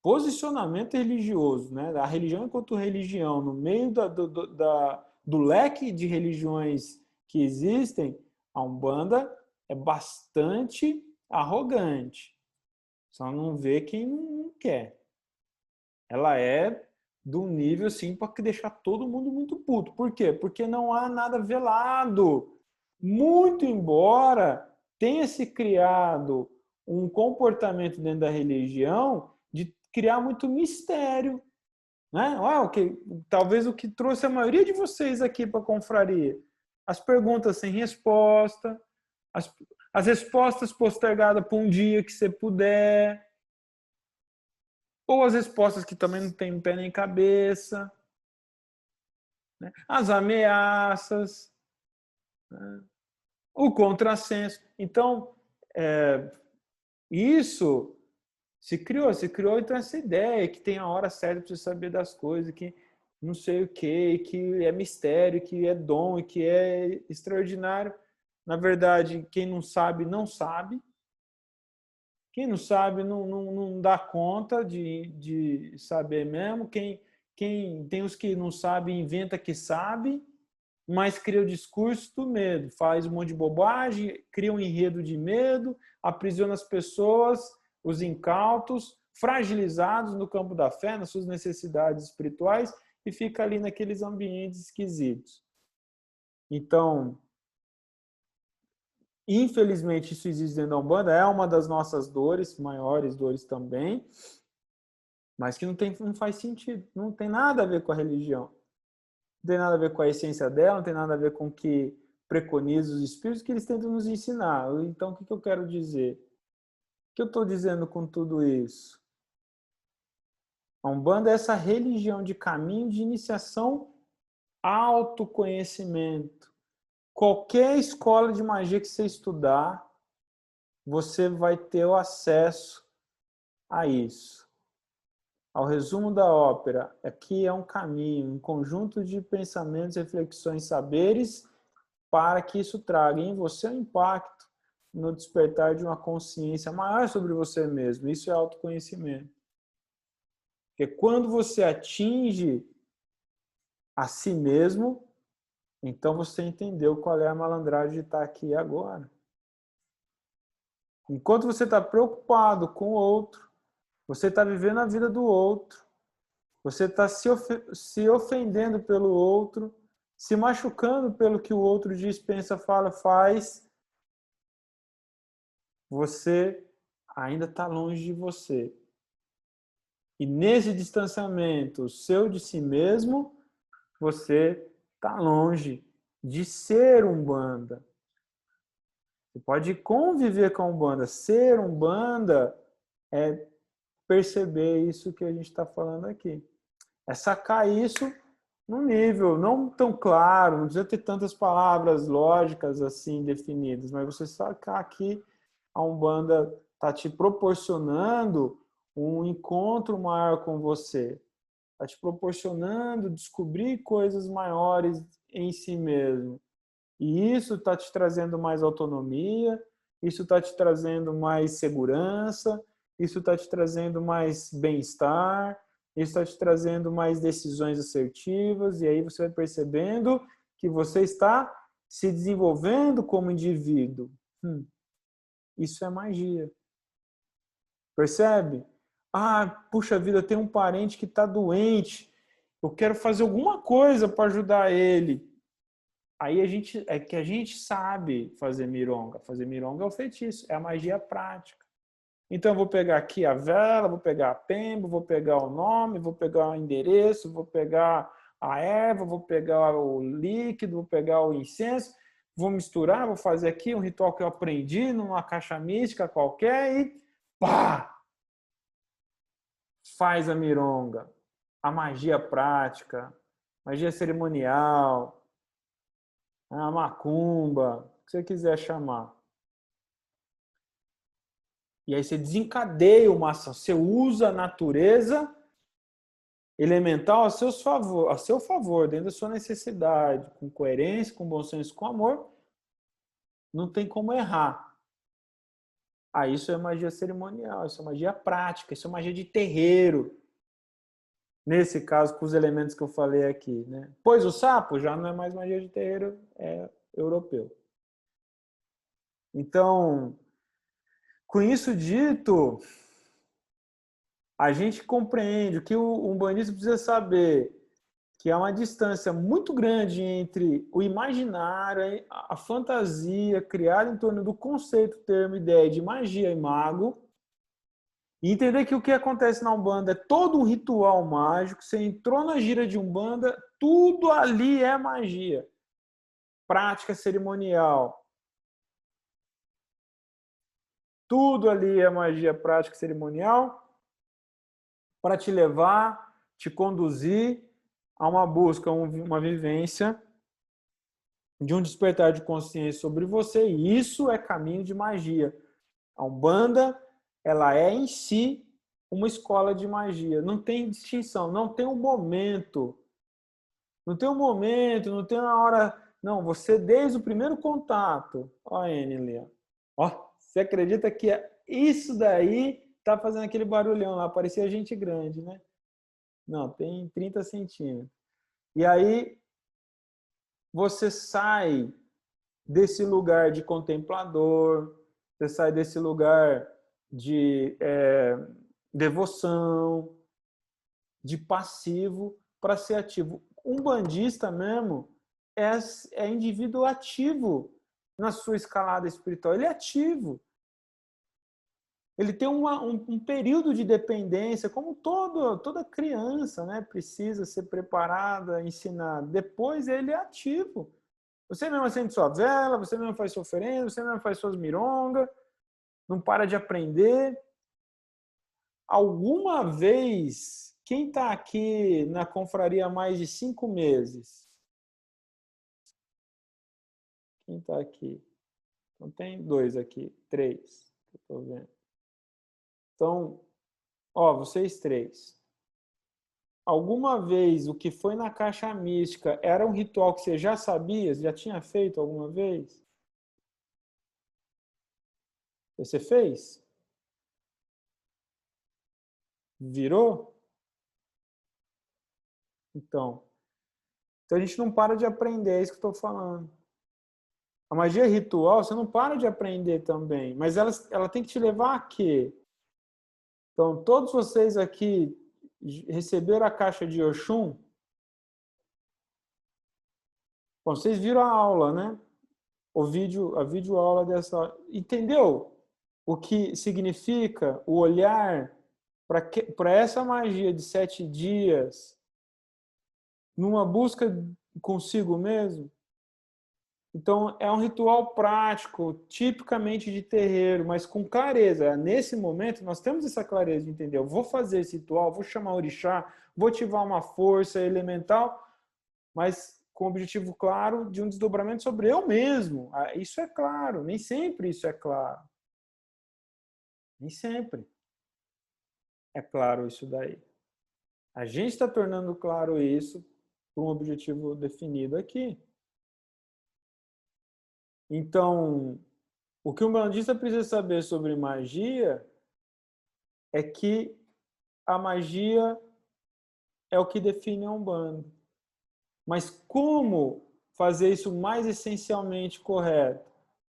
Posicionamento religioso, né? A religião enquanto religião, no meio do leque de religiões que existem, a Umbanda é bastante arrogante. Só não vê quem não quer. Ela é do nível assim para deixar todo mundo muito puto. Por quê? Porque não há nada velado. Muito embora tenha se criado um comportamento dentro da religião de criar muito mistério, né? Talvez o que trouxe a maioria de vocês aqui para a confraria, as perguntas sem resposta, as respostas postergadas para um dia que você puder, ou as respostas que também não tem pé nem cabeça, né? As ameaças, né? O contrassenso. Então, isso se criou então essa ideia que tem a hora certa para você saber das coisas, que não sei o que é mistério, que é dom, que é extraordinário. Na verdade, quem não sabe, não sabe. Quem não sabe, não dá conta de saber mesmo. Quem tem os que não sabem, inventa que sabe, mas cria o discurso do medo, faz um monte de bobagem, cria um enredo de medo, aprisiona as pessoas, os incautos, fragilizados no campo da fé, nas suas necessidades espirituais, e fica ali naqueles ambientes esquisitos. Então, infelizmente, isso existe dentro da Umbanda, é uma das nossas dores, maiores dores também, mas que não faz sentido, não tem nada a ver com a religião. Não tem nada a ver com a essência dela, não tem nada a ver com o que preconiza os espíritos que eles tentam nos ensinar. Então, o que eu quero dizer? O que eu estou dizendo com tudo isso? A Umbanda é essa religião de caminho de iniciação, autoconhecimento. Qualquer escola de magia que você estudar, você vai ter o acesso a isso. Ao resumo da ópera, aqui é um caminho, um conjunto de pensamentos, reflexões, saberes, para que isso traga em você um impacto no despertar de uma consciência maior sobre você mesmo. Isso é autoconhecimento. Porque quando você atinge a si mesmo, então você entendeu qual é a malandragem de estar aqui agora. Enquanto você está preocupado com o outro, você está vivendo a vida do outro, Você está se ofendendo pelo outro, se machucando pelo que o outro diz, pensa, fala, faz. Você ainda está longe de você. E nesse distanciamento seu de si mesmo, você está longe de ser Umbanda. Você pode conviver com a Umbanda. Ser Umbanda é perceber isso que a gente está falando aqui. É sacar isso num nível não tão claro, não precisa ter tantas palavras lógicas assim definidas, mas você sacar que a Umbanda está te proporcionando um encontro maior com você, está te proporcionando descobrir coisas maiores em si mesmo. E isso está te trazendo mais autonomia, isso está te trazendo mais segurança, isso está te trazendo mais bem-estar, isso está te trazendo mais decisões assertivas, e aí você vai percebendo que você está se desenvolvendo como indivíduo. Isso é magia. Percebe? Ah, puxa vida, eu tenho um parente que está doente, eu quero fazer alguma coisa para ajudar ele. Aí a gente sabe fazer mironga. Fazer mironga é o feitiço, é a magia prática. Então eu vou pegar aqui a vela, vou pegar a pemba, vou pegar o nome, vou pegar o endereço, vou pegar a erva, vou pegar o líquido, vou pegar o incenso, vou misturar, vou fazer aqui um ritual que eu aprendi numa caixa mística qualquer e pá! Faz a mironga. A magia prática, magia cerimonial, a macumba, o que você quiser chamar. E aí você desencadeia uma ação, você usa a natureza elemental a seu favor, dentro da sua necessidade, com coerência, com bom senso, com amor, não tem como errar. Isso é magia cerimonial, isso é magia prática, isso é magia de terreiro. Nesse caso, com os elementos que eu falei aqui, né? Pois o sapo já não é mais magia de terreiro, é europeu. Então, com isso dito, a gente compreende o que o umbandista precisa saber, que há uma distância muito grande entre o imaginário, a fantasia criada em torno do conceito, termo, ideia de magia e mago, e entender que o que acontece na Umbanda é todo um ritual mágico. Você entrou na gira de Umbanda, tudo ali é magia. Prática cerimonial. Tudo ali é magia, prática cerimonial, para te levar, te conduzir a uma busca, uma vivência de um despertar de consciência sobre você, e isso é caminho de magia. A Umbanda, ela é em si uma escola de magia. Não tem distinção, não tem um momento. Não tem um momento, não tem uma hora. Não, você desde o primeiro contato. Ó a N ali. Ó, você acredita que isso daí tá fazendo aquele barulhão lá? Parecia gente grande, né? Não, tem 30 centímetros. E aí você sai desse lugar de contemplador, você sai desse lugar de devoção, de passivo, para ser ativo. Um bandista mesmo é indivíduo ativo na sua escalada espiritual. Ele é ativo. Ele tem um período de dependência, como toda criança, né? Precisa ser preparada, ensinada. Depois ele é ativo. Você mesmo acende sua vela, você mesmo faz sua oferenda, você mesmo faz suas mirongas, não para de aprender. Alguma vez, quem está aqui na confraria há mais de 5 meses? Quem está aqui? Então tem 2 aqui, 3, que eu estou vendo. Então, ó, vocês 3. Alguma vez o que foi na caixa mística era um ritual que você já sabia, já tinha feito alguma vez? Você fez? Virou? Então a gente não para de aprender, é isso que eu estou falando. A magia ritual, você não para de aprender também, mas ela tem que te levar a quê? Então, todos vocês aqui receberam a caixa de Oxum? Bom, vocês viram a aula, né? A videoaula dessa. Entendeu o que significa o olhar para essa magia de 7 dias numa busca consigo mesmo? Então, é um ritual prático, tipicamente de terreiro, mas com clareza. Nesse momento, nós temos essa clareza de entender. Eu vou fazer esse ritual, vou chamar o orixá, vou ativar uma força elemental, mas com o objetivo claro de um desdobramento sobre eu mesmo. Isso é claro, nem sempre isso é claro. Nem sempre é claro isso daí. A gente está tornando claro isso por um objetivo definido aqui. Então, o que o umbandista precisa saber sobre magia é que a magia é o que define a Umbanda. Mas como fazer isso mais essencialmente correto?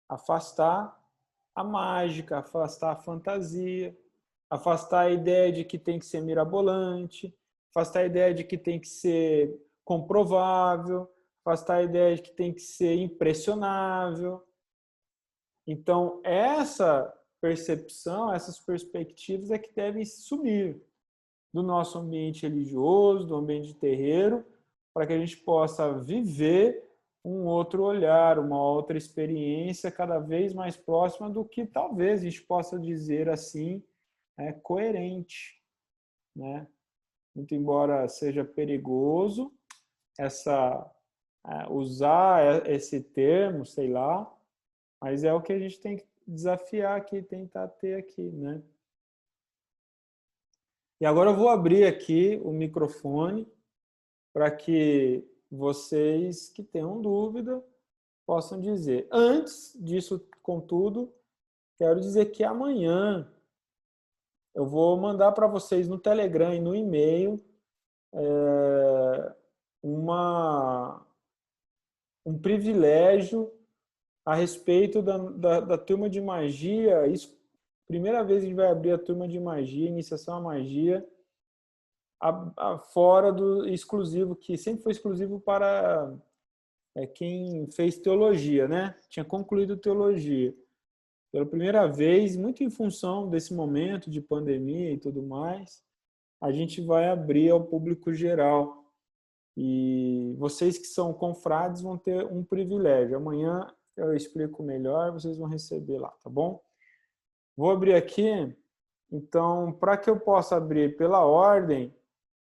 Afastar a mágica, afastar a fantasia, afastar a ideia de que tem que ser mirabolante, afastar a ideia de que tem que ser comprovável, afastar a ideia de que tem que ser impressionável. Então, essa percepção, essas perspectivas é que devem sumir do nosso ambiente religioso, do ambiente de terreiro, para que a gente possa viver um outro olhar, uma outra experiência cada vez mais próxima do que talvez a gente possa dizer assim, coerente, né? Muito embora seja perigoso usar esse termo, sei lá, mas é o que a gente tem que desafiar aqui, tentar ter aqui, né? E agora eu vou abrir aqui o microfone para que vocês que tenham dúvida possam dizer. Antes disso, contudo, quero dizer que amanhã eu vou mandar para vocês no Telegram e no e-mail um privilégio a respeito da turma de magia. Isso, primeira vez que a gente vai abrir a turma de magia, iniciação à magia, fora do exclusivo, que sempre foi exclusivo para quem fez teologia, né? Tinha concluído teologia. Pela primeira vez, muito em função desse momento de pandemia e tudo mais, a gente vai abrir ao público geral. E vocês que são confrades vão ter um privilégio. Amanhã eu explico melhor, vocês vão receber lá, tá bom? Vou abrir aqui. Então, para que eu possa abrir pela ordem,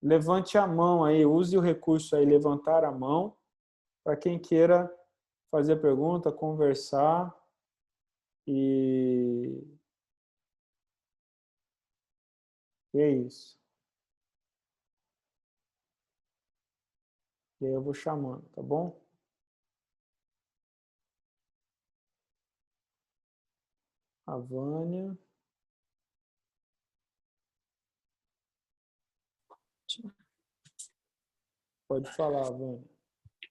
levante a mão aí, use o recurso aí, levantar a mão, para quem queira fazer pergunta, conversar. E é isso. E aí eu vou chamando, tá bom? A Vânia. Pode falar, Vânia.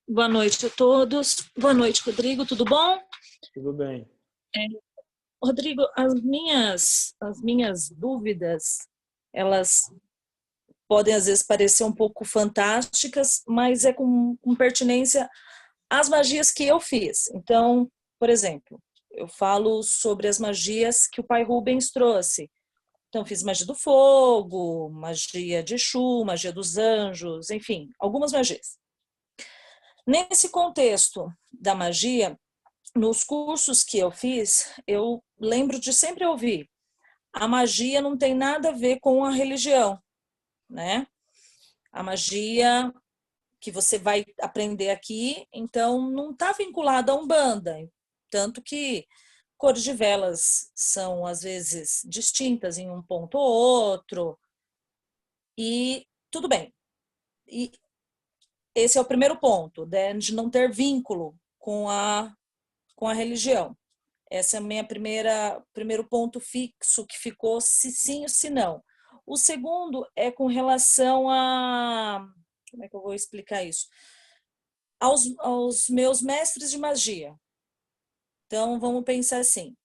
Boa noite a todos. Boa noite, Rodrigo. Tudo bom? Tudo bem. Rodrigo, as minhas dúvidas, elas podem às vezes parecer um pouco fantásticas, mas é com pertinência às magias que eu fiz. Então, por exemplo, eu falo sobre as magias que o pai Rubens trouxe. Então, fiz magia do fogo, magia de Exu, magia dos anjos, enfim, algumas magias. Nesse contexto da magia, nos cursos que eu fiz, eu lembro de sempre ouvir: a magia não tem nada a ver com a religião, né? A magia que você vai aprender aqui, então não está vinculada a Umbanda, tanto que cores de velas são às vezes distintas em um ponto ou outro, e tudo bem. E esse é o primeiro ponto, né, de não ter vínculo com a religião. Esse é o primeiro ponto fixo que ficou, se sim ou se não. O segundo é com relação a... Como é que eu vou explicar isso? Aos meus mestres de magia. Então, vamos pensar assim.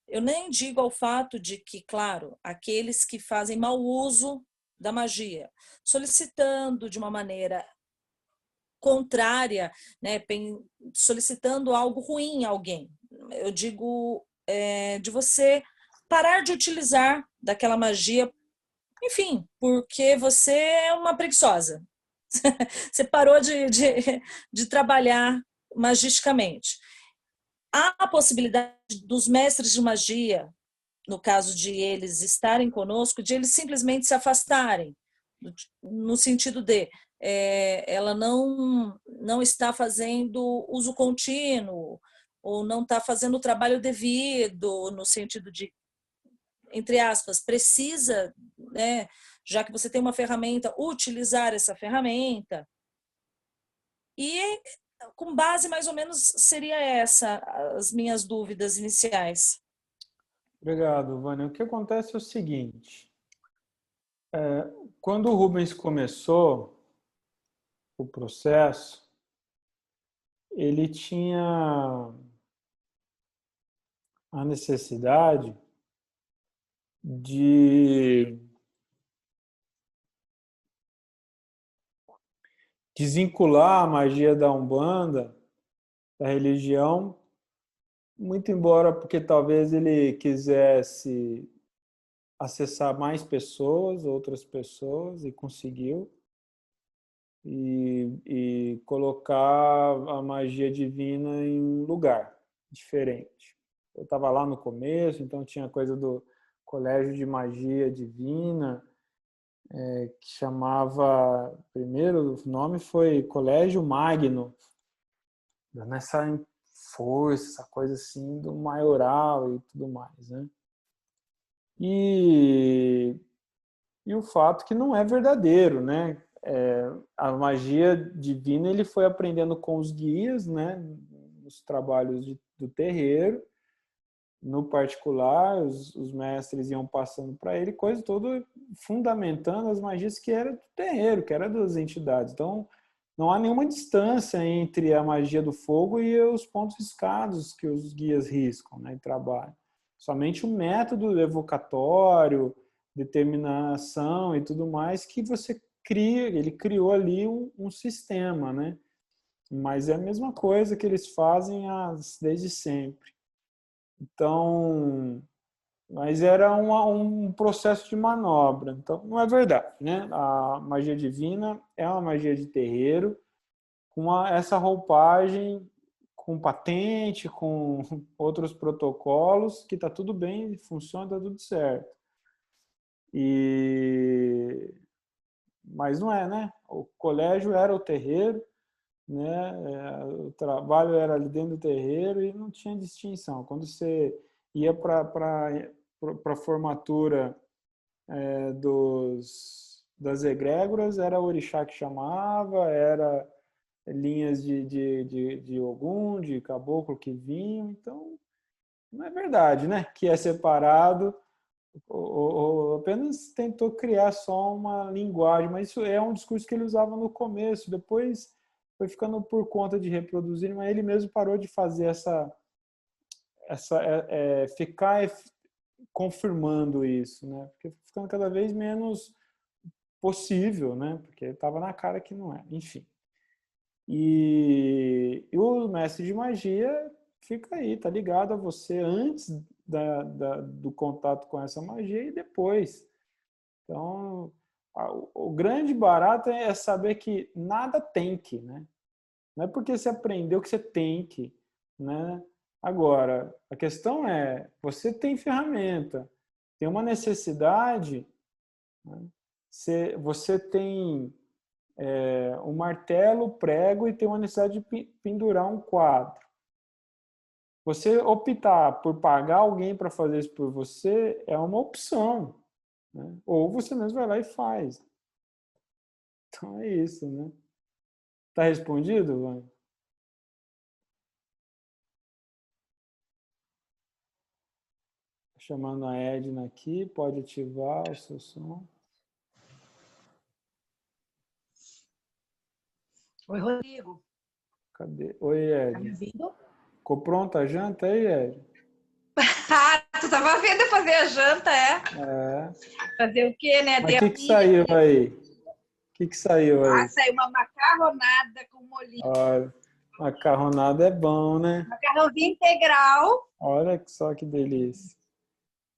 Eu nem digo ao fato de que, claro, aqueles que fazem mau uso da magia, solicitando de uma maneira contrária, né, solicitando algo ruim a alguém. Eu digo de você parar de utilizar daquela magia, enfim, porque você é uma preguiçosa. Você parou de trabalhar magisticamente. Há a possibilidade dos mestres de magia, no caso de eles estarem conosco, de eles simplesmente se afastarem, no sentido de ela não está fazendo uso contínuo, ou não está fazendo o trabalho devido, no sentido de, entre aspas, precisa, né, já que você tem uma ferramenta, utilizar essa ferramenta. E com base mais ou menos seria essa as minhas dúvidas iniciais. Obrigado, Vânia. O que acontece é o seguinte, quando o Rubens começou o processo, ele tinha a necessidade de desvincular a magia da Umbanda, da religião, muito embora porque talvez ele quisesse acessar mais pessoas, outras pessoas, e conseguiu, e colocar a magia divina em um lugar diferente. Eu estava lá no começo, então tinha coisa do Colégio de Magia Divina, que chamava, primeiro o nome foi Colégio Magno, dando essa força, essa coisa assim do maioral e tudo mais, né? E o fato que não é verdadeiro, né? A magia divina ele foi aprendendo com os guias, né? Nos trabalhos do terreiro, no particular, os mestres iam passando para ele coisa toda fundamentando as magias que era do terreiro, que era das entidades. Então, não há nenhuma distância entre a magia do fogo e os pontos riscados que os guias riscam, né, e trabalham. Somente o método evocatório, determinação e tudo mais que você cria, ele criou ali um sistema, né? Mas é a mesma coisa que eles fazem desde sempre. Então, mas era um processo de manobra. Então, não é verdade, né? A magia divina é uma magia de terreiro, com essa roupagem, com patente, com outros protocolos, que está tudo bem, funciona, está tudo certo. Mas não é, né? O colégio era o terreiro, né? O trabalho era ali dentro do terreiro e não tinha distinção. Quando você ia para a formatura das egrégoras, era o orixá que chamava, era linhas de Ogum, de caboclo que vinham, então não é verdade, né? Que é separado, ou apenas tentou criar só uma linguagem, mas isso é um discurso que ele usava no começo, depois foi ficando por conta de reproduzir, mas ele mesmo parou de fazer ficar confirmando isso, né? Porque ficando cada vez menos possível, né? Porque estava na cara que não é. Enfim. E o mestre de magia fica aí, tá ligado a você antes do contato com essa magia e depois. Então, o grande barato é saber que nada tem que, né? Não é porque você aprendeu que você tem que, né? Agora, a questão é, você tem ferramenta, tem uma necessidade, né? Você tem um martelo, prego e tem uma necessidade de pendurar um quadro. Você optar por pagar alguém para fazer isso por você é uma opção, né? Ou você mesmo vai lá e faz. Então é isso, né? Tá respondido, Vânia? Chamando a Edna aqui, pode ativar o seu som. Oi, Rodrigo. Cadê? Oi, Tá me Ed. ouvindo? Ficou pronta a janta aí, Ed? Ah, tu tava vendo fazer a janta, é? É. Fazer o quê, né? Mas o que saiu aí? O que saiu aí? Saiu uma macarronada com molhinho. Olha, macarronada é bom, né? Macarrãozinho integral. Olha só que delícia.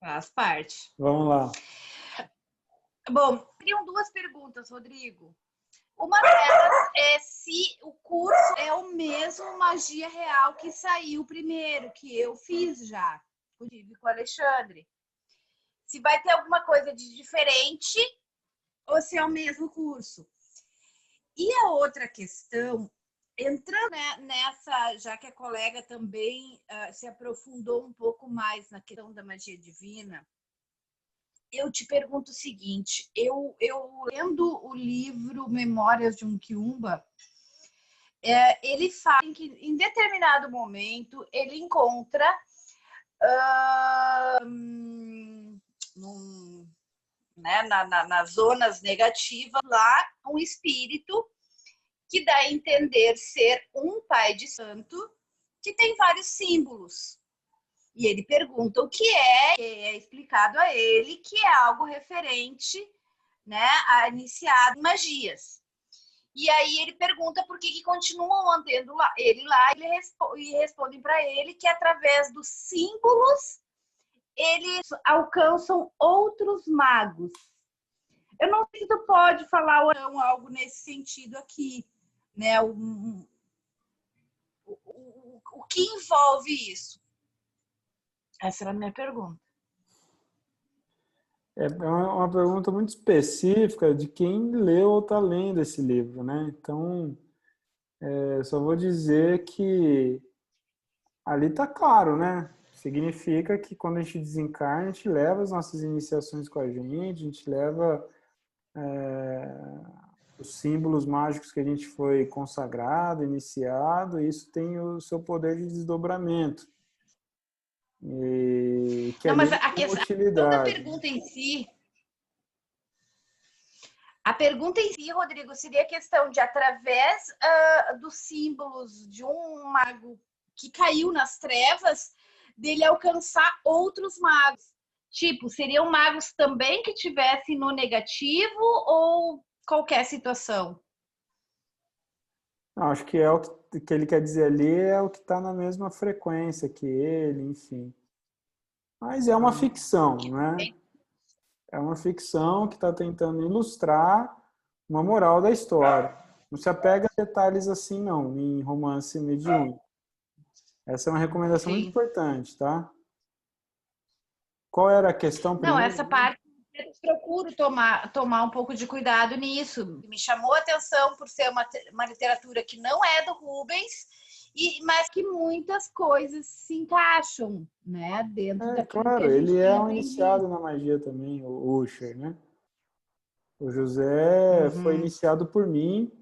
Faz parte. Vamos lá. Bom, teriam duas perguntas, Rodrigo. Uma delas é se o curso é o mesmo Magia Real que saiu primeiro, que eu fiz já, inclusive com o Alexandre. Se vai ter alguma coisa de diferente ou se é o mesmo curso. E a outra questão, entrando nessa, já que a colega também se aprofundou um pouco mais na questão da magia divina, eu te pergunto o seguinte, eu lendo o livro Memórias de um Quiumba, ele fala que em determinado momento ele encontra nas zonas negativas lá um espírito que dá a entender ser um pai de santo que tem vários símbolos. E ele pergunta o que é explicado a ele que é algo referente, né, a iniciado em magias. E aí ele pergunta por que continuam mantendo ele lá, e respondem para ele que através dos símbolos eles alcançam outros magos. Eu não sei se tu pode falar ou não algo nesse sentido aqui, né? O que envolve isso? Essa era a minha pergunta. É uma pergunta muito específica de quem leu ou está lendo esse livro, né? Então, eu só vou dizer que ali está claro, né? Significa que quando a gente desencarna, a gente leva as nossas iniciações com a gente leva os símbolos mágicos que a gente foi consagrado, iniciado, e isso tem o seu poder de desdobramento. E que não, ali mas a questão da pergunta em si, Rodrigo, seria a questão de, através dos símbolos de um mago que caiu nas trevas, dele alcançar outros magos. Tipo, seriam magos também que tivessem no negativo ou qualquer situação? Acho que é o que ele quer dizer ali, é o que está na mesma frequência que ele, enfim. Mas é uma ficção, né? É uma ficção que está tentando ilustrar uma moral da história. Não se apega a detalhes assim, não, em romance mediúnico. Essa é uma recomendação muito importante, tá? Qual era a questão primeiro? Não, essa parte eu procuro tomar um pouco de cuidado nisso. Me chamou a atenção por ser uma literatura que não é do Rubens, mas que muitas coisas se encaixam, né, dentro daquilo claro, que a gente ele tem é um aprendido. iniciado na magia também, o Usher, né? O José foi iniciado por mim,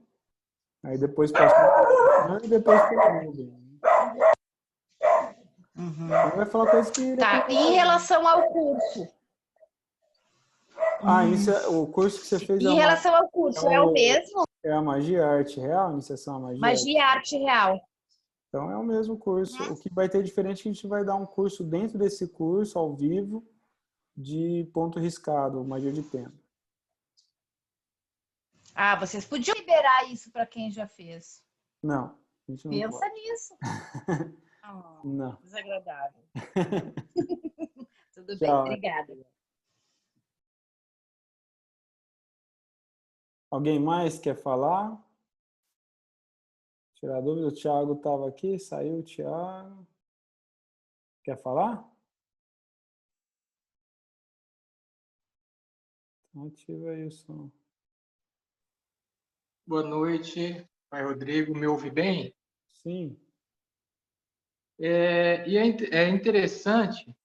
aí depois passou e depois por Rubens. Ele vai falar coisas que... Tá, em relação ao curso. O curso que você fez em relação ao curso, é o mesmo? É a magia arte real, iniciação à magia? Magia arte real. Então é o mesmo curso. O que vai ter diferente é que a gente vai dar um curso dentro desse curso, ao vivo, de ponto riscado, magia de tempo. Ah, vocês podiam liberar isso para quem já fez. Não, a gente não Pensa pode. nisso. Não. Desagradável. Tudo Tchau. bem, obrigada. Alguém mais quer falar? Tirar dúvida? O Thiago estava aqui, saiu o Thiago. Quer falar? Ativa aí o som. Boa noite, Pai Rodrigo. Me ouve bem? Sim. É interessante,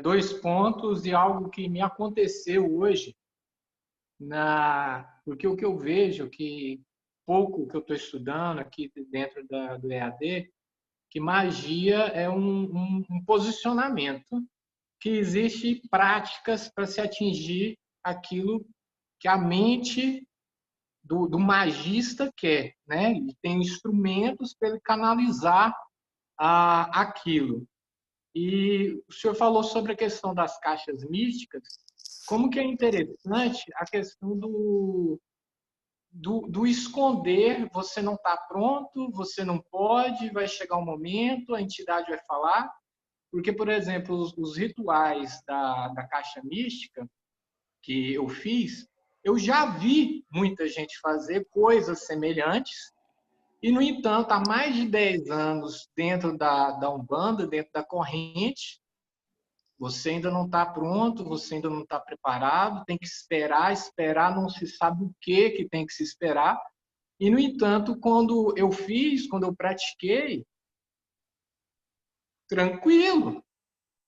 dois pontos e algo que me aconteceu hoje, porque o que eu vejo, que pouco que eu estou estudando aqui dentro do EAD, que magia é um posicionamento, que existe práticas para se atingir aquilo que a mente do magista quer, né? Ele tem instrumentos para ele canalizar aquilo. E o senhor falou sobre a questão das caixas místicas, como que é interessante a questão do esconder, você não está pronto, você não pode, vai chegar um momento, a entidade vai falar, porque, por exemplo, os rituais da caixa mística que eu fiz, eu já vi muita gente fazer coisas semelhantes, e, no entanto, há mais de 10 anos dentro da Umbanda, dentro da corrente, você ainda não está pronto, você ainda não está preparado, tem que esperar, esperar, não se sabe o que tem que se esperar. E, no entanto, quando eu fiz, quando eu pratiquei, tranquilo,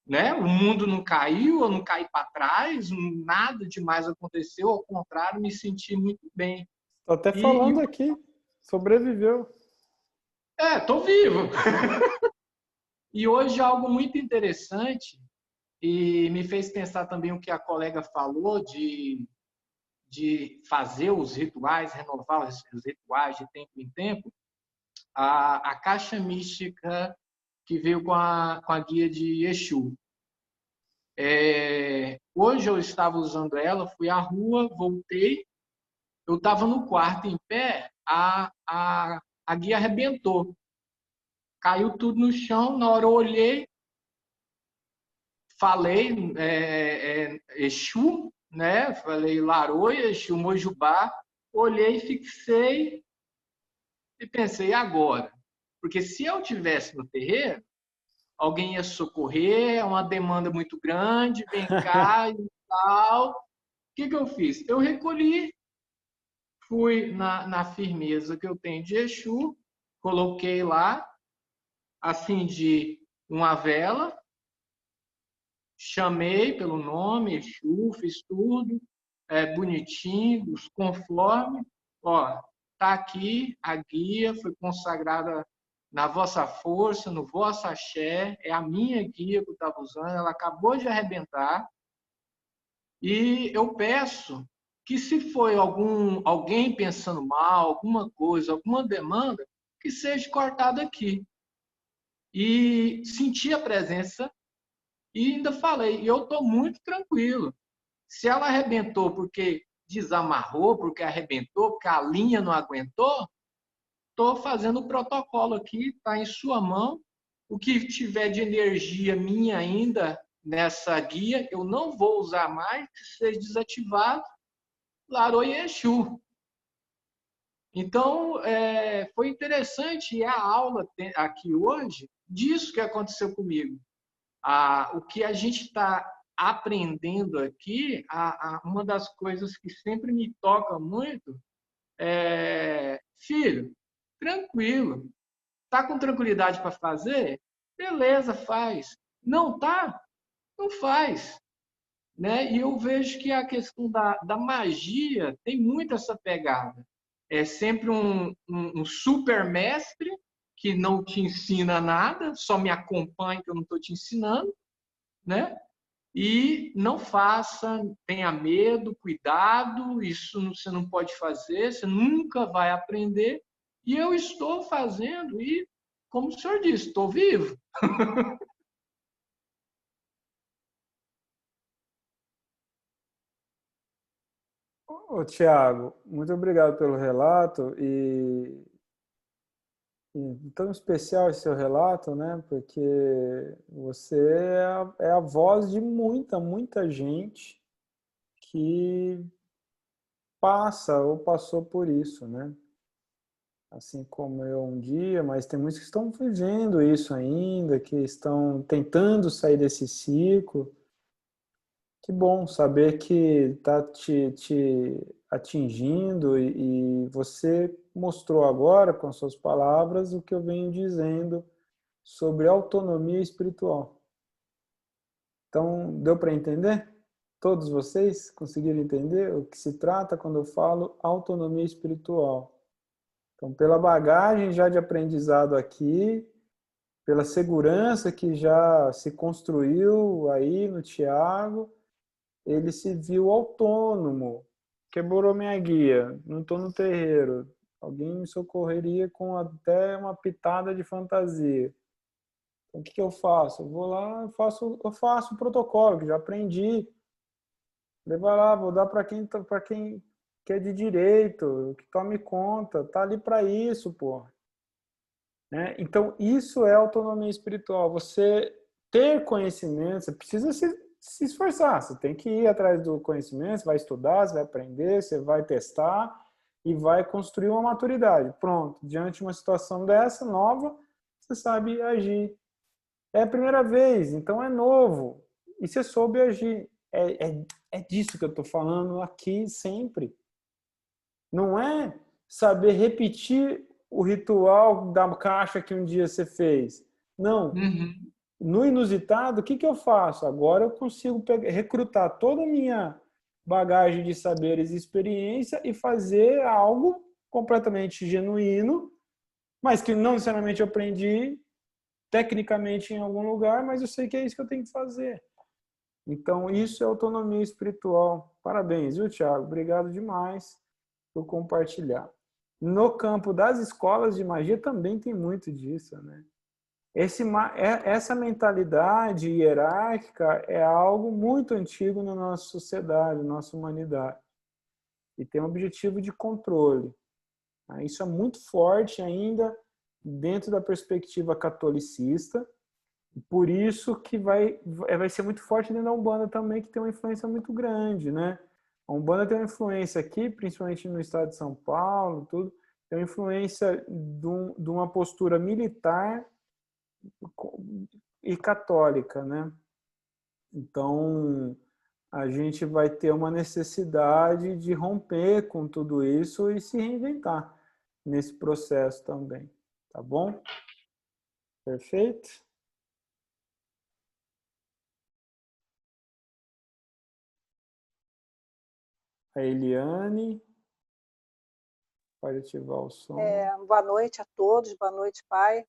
né? O mundo não caiu, eu não caí para trás, nada demais aconteceu, ao contrário, me senti muito bem. Estou até E falando aqui, sobreviveu. tô vivo. E hoje algo muito interessante, e me fez pensar também o que a colega falou de fazer os rituais, renovar os rituais de tempo em tempo. A caixa mística que veio com a guia de Exu. Hoje eu estava usando ela, fui à rua, voltei, eu estava no quarto em pé, a guia arrebentou. Caiu tudo no chão, na hora eu olhei, falei Exu, né? Falei Laroia, Exu, Mojubá, olhei, fixei e pensei, e agora? Porque se eu tivesse no terreiro, alguém ia socorrer, é uma demanda muito grande, vem cá e tal. O que eu fiz? Eu recolhi, fui na firmeza que eu tenho de Exu, coloquei lá, acendi uma vela, chamei pelo nome, Exu, fiz tudo, bonitinho, conforme, ó, tá aqui a guia, foi consagrada na vossa força, no vosso axé, é a minha guia que eu estava usando, ela acabou de arrebentar, e eu peço que se foi alguém pensando mal, alguma coisa, alguma demanda, que seja cortada aqui. E senti a presença e ainda falei, eu estou muito tranquilo. Se ela arrebentou porque desamarrou, porque arrebentou, porque a linha não aguentou, estou fazendo o protocolo aqui, está em sua mão. O que tiver de energia minha ainda nessa guia, eu não vou usar mais, que seja desativado, Laroi e Exu. Então, foi interessante a aula aqui hoje disso que aconteceu comigo. O que a gente está aprendendo aqui, uma das coisas que sempre me toca muito é, filho, tranquilo, tá com tranquilidade para fazer? Beleza, faz. Não tá? Não faz. Né? E eu vejo que a questão da magia tem muito essa pegada. É sempre um super mestre que não te ensina nada, só me acompanha que eu não estou te ensinando, né? E não faça, tenha medo, cuidado, isso você não pode fazer, você nunca vai aprender. E eu estou fazendo, e, como o senhor disse, estou vivo. Ô, Tiago, muito obrigado pelo relato e tão especial esse seu relato, né? Porque você é a voz de muita, muita gente que passa ou passou por isso, né? Assim como eu um dia, mas tem muitos que estão vivendo isso ainda, que estão tentando sair desse ciclo. Que bom saber que está te atingindo e você mostrou agora, com suas palavras, o que eu venho dizendo sobre autonomia espiritual. Então, deu para entender? Todos vocês conseguiram entender o que se trata quando eu falo autonomia espiritual? Então, pela bagagem já de aprendizado aqui, pela segurança que já se construiu aí no Tiago, ele se viu autônomo. Quebrou minha guia, não estou no terreiro. Alguém me socorreria com até uma pitada de fantasia. Então, o que eu faço? Eu vou lá, eu faço o protocolo, que já aprendi. Levar lá, vou dar para quem que é de direito, que tome conta, tá ali para isso, pô. Né? Então, isso é autonomia espiritual. Você ter conhecimento, você precisa se esforçar, você tem que ir atrás do conhecimento, você vai estudar, você vai aprender, você vai testar e vai construir uma maturidade. Pronto, diante de uma situação dessa, nova, você sabe agir. É a primeira vez, então é novo. E você soube agir. É disso que eu estou falando aqui sempre. Não é saber repetir o ritual da caixa que um dia você fez. Não. Uhum. No inusitado, o que eu faço? Agora eu consigo recrutar toda a minha bagagem de saberes e experiência e fazer algo completamente genuíno, mas que não necessariamente eu aprendi tecnicamente em algum lugar, mas eu sei que é isso que eu tenho que fazer. Então, isso é autonomia espiritual. Parabéns, viu, Thiago? Obrigado demais por compartilhar. No campo das escolas de magia também tem muito disso, né? Essa mentalidade hierárquica é algo muito antigo na nossa sociedade, na nossa humanidade. E tem um objetivo de controle. Isso é muito forte ainda dentro da perspectiva catolicista. Por isso que vai ser muito forte dentro da Umbanda também, que tem uma influência muito grande, né? A Umbanda tem uma influência aqui, principalmente no estado de São Paulo, tudo, tem uma influência de uma postura militar e católica, né? Então, a gente vai ter uma necessidade de romper com tudo isso e se reinventar nesse processo também, tá bom? Perfeito? A Eliane, pode ativar o som. Boa noite a todos, boa noite, pai.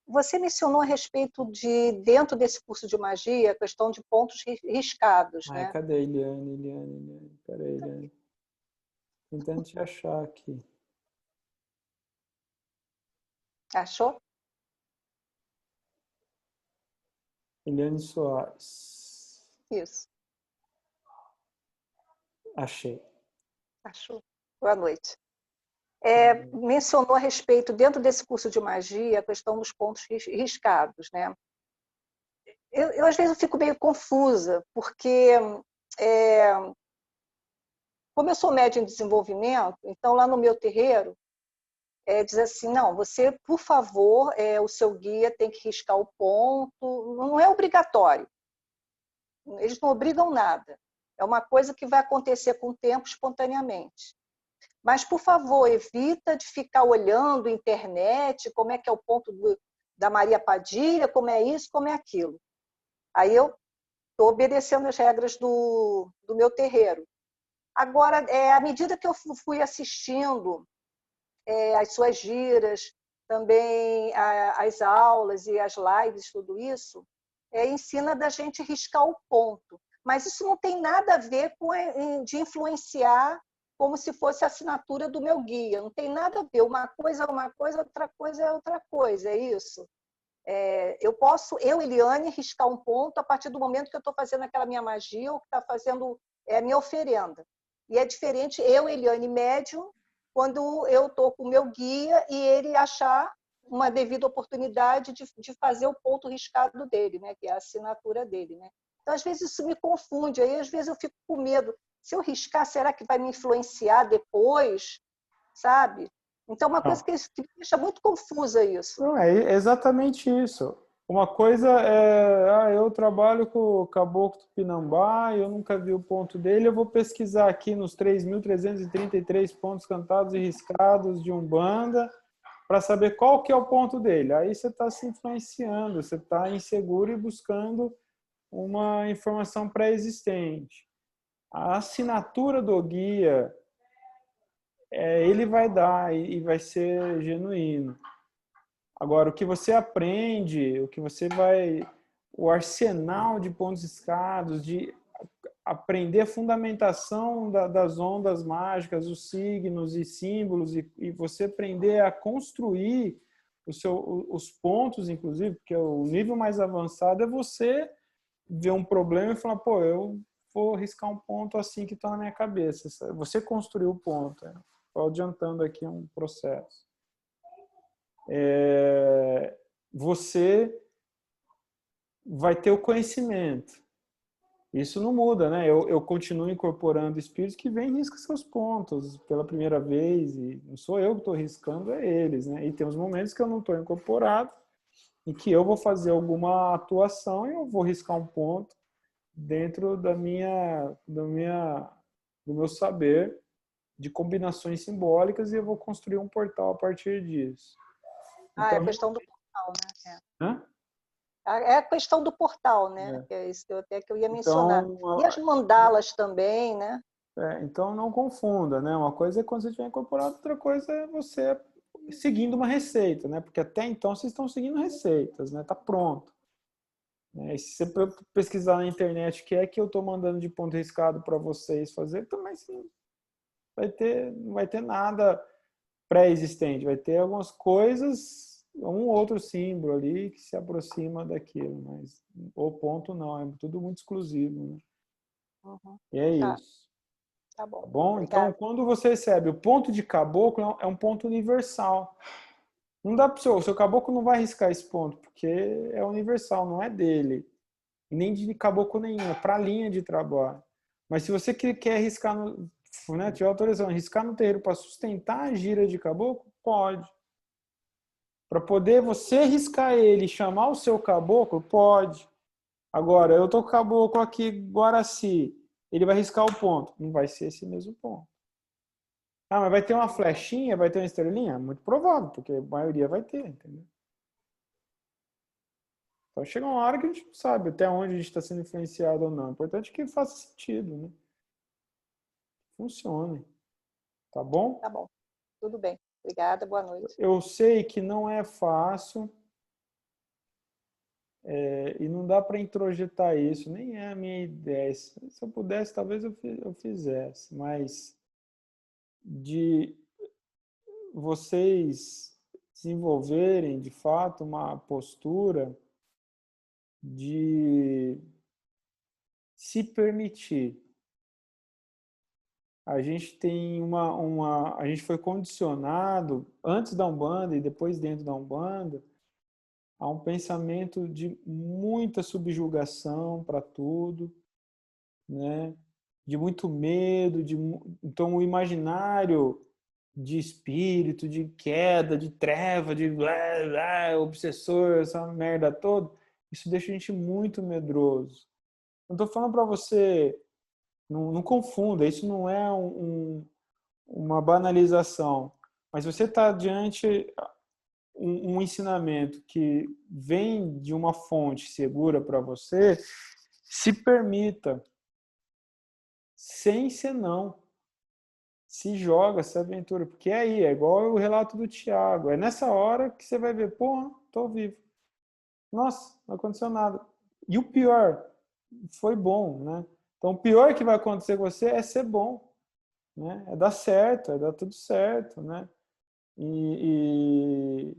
Você mencionou a respeito de, dentro desse curso de magia, a questão de pontos riscados, né? Cadê a Eliane? Peraí, Eliane. Tentando te achar aqui. Achou? Eliane Soares. Isso. Achei. Achou. Boa noite. Mencionou a respeito, dentro desse curso de magia, a questão dos pontos riscados, né? Eu às vezes eu fico meio confusa, porque como eu sou médium em desenvolvimento, então lá no meu terreiro, diz assim, não, você, por favor, o seu guia tem que riscar o ponto, não é obrigatório. Eles não obrigam nada. É uma coisa que vai acontecer com o tempo espontaneamente. Mas, por favor, evita de ficar olhando internet, como é que é o ponto da Maria Padilha, como é isso, como é aquilo. Aí eu estou obedecendo as regras do meu terreiro. Agora, à medida que eu fui assistindo as suas giras, também as aulas e as lives, tudo isso, ensina da gente riscar o ponto. Mas isso não tem nada a ver com de influenciar como se fosse a assinatura do meu guia. Não tem nada a ver. Uma coisa é uma coisa, outra coisa é outra coisa. É isso. Eu posso, Eliane, riscar um ponto a partir do momento que eu estou fazendo aquela minha magia ou que está fazendo a minha oferenda. E é diferente Eliane, médium, quando eu estou com o meu guia e ele achar uma devida oportunidade de fazer o ponto riscado dele, né? Que é a assinatura dele. Né? Então, às vezes, isso me confunde. Aí, às vezes, eu fico com medo. Se eu riscar, será que vai me influenciar depois? Sabe? Então, uma coisa que me deixa muito confusa isso. Não, é exatamente isso. Uma coisa eu trabalho com o Caboclo Tupinambá, eu nunca vi o ponto dele, eu vou pesquisar aqui nos 3.333 pontos cantados e riscados de Umbanda para saber qual que é o ponto dele. Aí você está se influenciando, você está inseguro e buscando uma informação pré-existente. A assinatura do guia, ele vai dar e vai ser genuíno. Agora, o que você aprende, o arsenal de pontos riscados, de aprender a fundamentação das ondas mágicas, os signos e símbolos, e você aprender a construir os pontos, inclusive, porque o nível mais avançado é você ver um problema e falar, pô, eu vou riscar um ponto assim que está na minha cabeça. Você construiu o ponto. Estou adiantando aqui um processo. Você vai ter o conhecimento. Isso não muda, né? Eu continuo incorporando espíritos que vêm e riscam seus pontos pela primeira vez, e não sou eu que estou riscando, é eles, né? E tem uns momentos que eu não estou incorporado, em que eu vou fazer alguma atuação e eu vou riscar um ponto dentro do meu saber de combinações simbólicas, e eu vou construir um portal a partir disso. Então, é a questão do portal, né? Hã? É a questão do portal, né? É isso que eu ia mencionar. Então, E as mandalas também, né? então não confunda, né? Uma coisa é quando você tiver incorporado, outra coisa é você seguindo uma receita, né? Porque até então vocês estão seguindo receitas, né? Tá pronto. E se você pesquisar na internet o que é que eu estou mandando de ponto riscado para vocês fazer, também não vai ter nada pré-existente, vai ter algumas coisas, um outro símbolo ali que se aproxima daquilo, mas o ponto não, é tudo muito exclusivo, né? Uhum. E é Tá. isso. Tá bom. Tá bom? Obrigada. Então, quando você recebe o ponto de caboclo, é um ponto universal. Não dá para o seu caboclo não vai riscar esse ponto, porque é universal, não é dele. Nem de caboclo nenhum, é para a linha de trabalho. Mas se você quer riscar, né, tiver autorização, riscar no terreiro para sustentar a gira de caboclo, pode. Para poder você riscar ele e chamar o seu caboclo, pode. Agora, eu tô com o caboclo aqui, Guaraci, ele vai riscar o ponto. Não vai ser esse mesmo ponto. Ah, mas vai ter uma flechinha, vai ter uma estrelinha? Muito provável, porque a maioria vai ter, entendeu? Então chega uma hora que a gente não sabe até onde a gente está sendo influenciado ou não. O importante é que faça sentido, né? Funcione. Tá bom? Tá bom. Tudo bem. Obrigada, boa noite. Eu sei que não é fácil e não dá para introjetar isso, nem é a minha ideia. Se eu pudesse, talvez eu fizesse, mas de vocês desenvolverem, de fato, uma postura de se permitir. A gente tem a gente foi condicionado antes da Umbanda e depois dentro da Umbanda a um pensamento de muita subjugação para tudo, né? De muito medo, então o imaginário de espírito, de queda, de treva, de obsessor, essa merda toda, isso deixa a gente muito medroso. Não estou falando para você, não confunda, isso não é uma banalização, mas você está diante um ensinamento que vem de uma fonte segura para você, se permita, sem senão, se joga, se aventura, porque é igual o relato do Tiago, é nessa hora que você vai ver, porra, tô vivo. Nossa, não aconteceu nada. E o pior, foi bom, né? Então, o pior que vai acontecer com você é ser bom, né? É dar certo, é dar tudo certo, né? E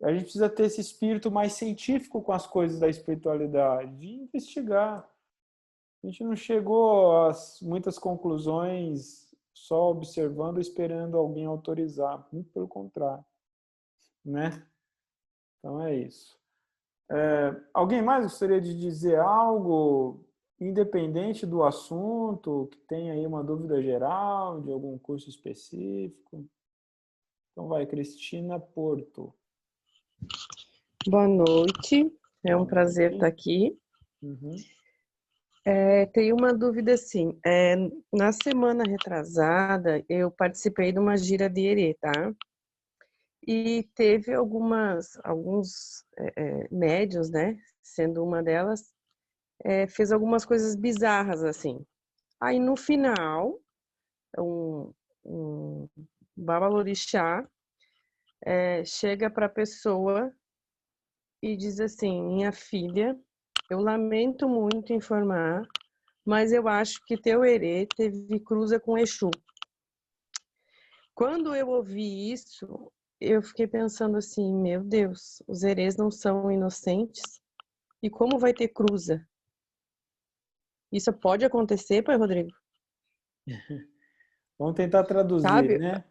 a gente precisa ter esse espírito mais científico com as coisas da espiritualidade, de investigar. A gente não chegou a muitas conclusões só observando, esperando alguém autorizar. Muito pelo contrário, né? Então é isso. Alguém mais gostaria de dizer algo, independente do assunto, que tenha aí uma dúvida geral, de algum curso específico? Então vai, Cristina Porto. Boa noite, é um prazer estar aqui. Uhum. Tenho uma dúvida assim, na semana retrasada eu participei de uma gira de Erê, tá? E teve alguns médiuns, né? Sendo uma delas, fez algumas coisas bizarras assim. Aí no final, um babalorixá chega para a pessoa e diz assim: minha filha, eu lamento muito informar, mas eu acho que teu Erê teve cruza com Exu. Quando eu ouvi isso, eu fiquei pensando assim, meu Deus, os herês não são inocentes? E como vai ter cruza? Isso pode acontecer, pai Rodrigo? Vamos tentar traduzir, Sabe? né?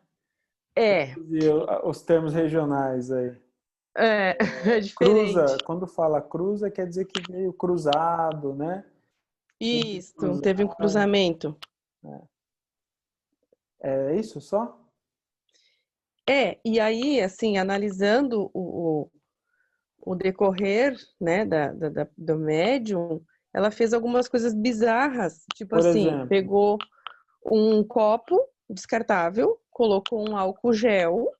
É, Os termos regionais aí. é diferente. Cruza, quando fala cruza, quer dizer que veio cruzado, né? Isso, teve um Cruzado. cruzamento. É isso só? E aí, assim, analisando o decorrer, né, do médium, ela fez algumas coisas bizarras, tipo Por assim, exemplo, pegou um copo descartável, colocou um álcool gel,